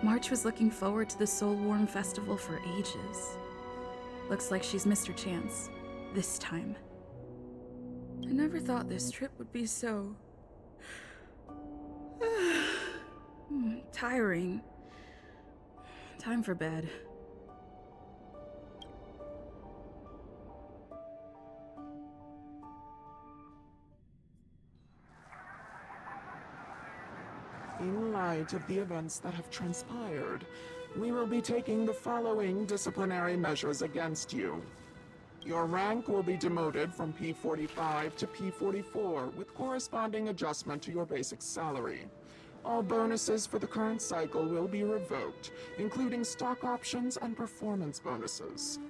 March was looking forward to the Soul Warm Festival for ages. Looks like she's missed her chance. This time. I never thought this trip would be so... tiring. Time for bed. In light of the events that have transpired, we will be taking the following disciplinary measures against you. Your rank will be demoted from P45 to P44 with corresponding adjustment to your basic salary. All bonuses for the current cycle will be revoked, including stock options and performance bonuses.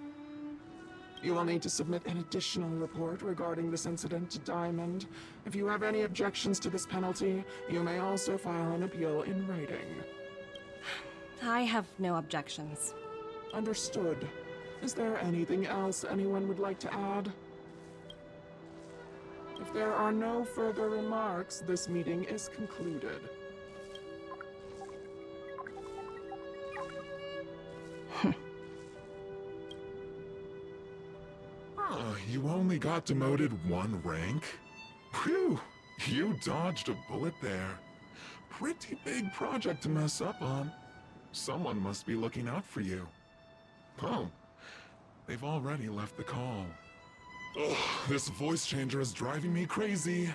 You will need to submit an additional report regarding this incident to Diamond. If you have any objections to this penalty, you may also file an appeal in writing. I have no objections. Understood. Is there anything else anyone would like to add? If there are no further remarks, this meeting is concluded. You only got demoted one rank? Whew, you dodged a bullet there. Pretty big project to mess up on. Someone must be looking out for you. Oh, they've already left the call. Ugh, this voice changer is driving me crazy.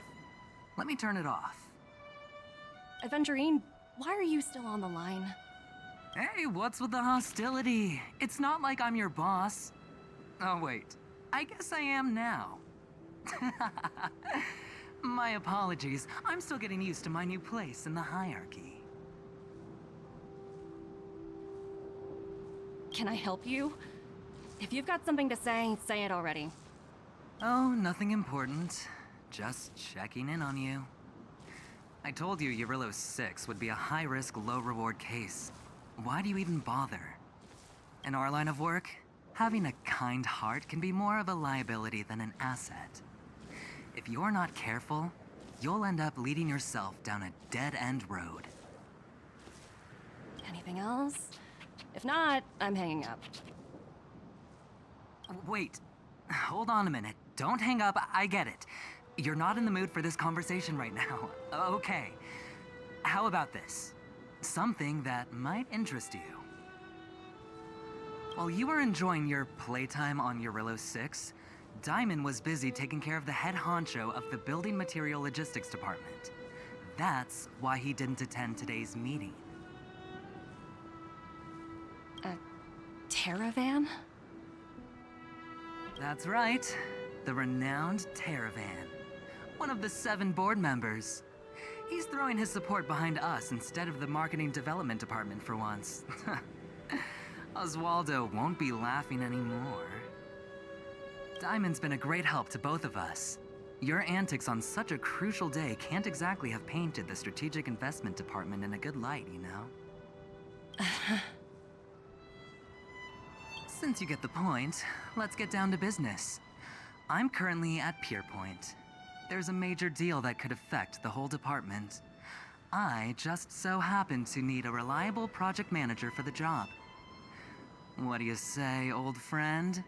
Let me turn it off. Evangeline, why are you still on the line? Hey, what's with the hostility? It's not like I'm your boss. Oh, wait. I guess I am now. My apologies. I'm still getting used to my new place in the hierarchy. Can I help you? If you've got something to say it already. Oh, nothing important. Just checking in on you. I told you Jarillo 6 would be a high-risk, low-reward case. Why do you even bother? In our line of work, having a kind heart can be more of a liability than an asset. If you're not careful, you'll end up leading yourself down a dead-end road. Anything else? If not, I'm hanging up. Wait. Hold on a minute. Don't hang up. I get it. You're not in the mood for this conversation right now. Okay. How about this? Something that might interest you. While you were enjoying your playtime on Jarillo 6, Diamond was busy taking care of the head honcho of the Building Material Logistics Department. That's why he didn't attend today's meeting. A Terravan? That's right. The renowned Terravan. One of the 7 board members. He's throwing his support behind us instead of the Marketing Development Department for once. Oswaldo won't be laughing anymore. Diamond's been a great help to both of us. Your antics on such a crucial day can't exactly have painted the Strategic Investment Department in a good light, you know? Since you get the point, let's get down to business. I'm currently at Pierpoint. There's a major deal that could affect the whole department. I just so happen to need a reliable project manager for the job. What do you say, old friend?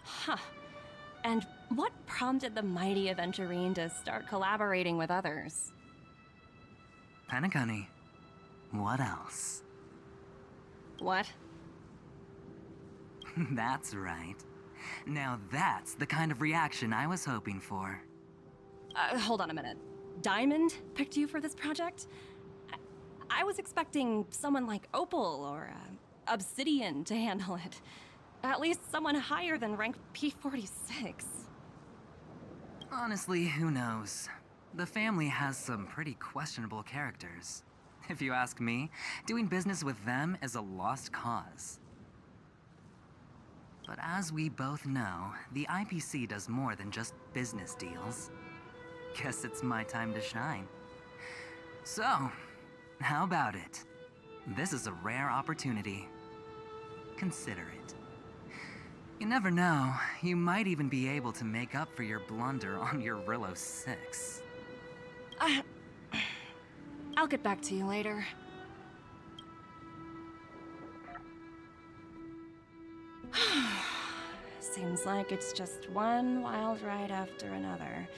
Huh. And what prompted the mighty Aventurine to start collaborating with others? Penacony. What else? What? That's right. Now that's the kind of reaction I was hoping for. Hold on a minute. Diamond picked you for this project? I was expecting someone like Opal or Obsidian to handle it. At least someone higher than rank P46. Honestly, who knows? The family has some pretty questionable characters. If you ask me, doing business with them is a lost cause. But as we both know, the IPC does more than just business deals. Guess it's my time to shine. So, how about it? This is a rare opportunity. Consider it. You never know, you might even be able to make up for your blunder on your Jarillo 6. I'll get back to you later. Seems like it's just one wild ride after another.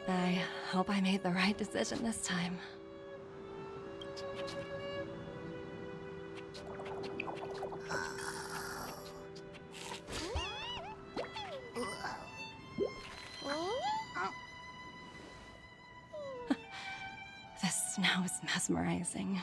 I hope I made the right decision this time. The snow is mesmerizing.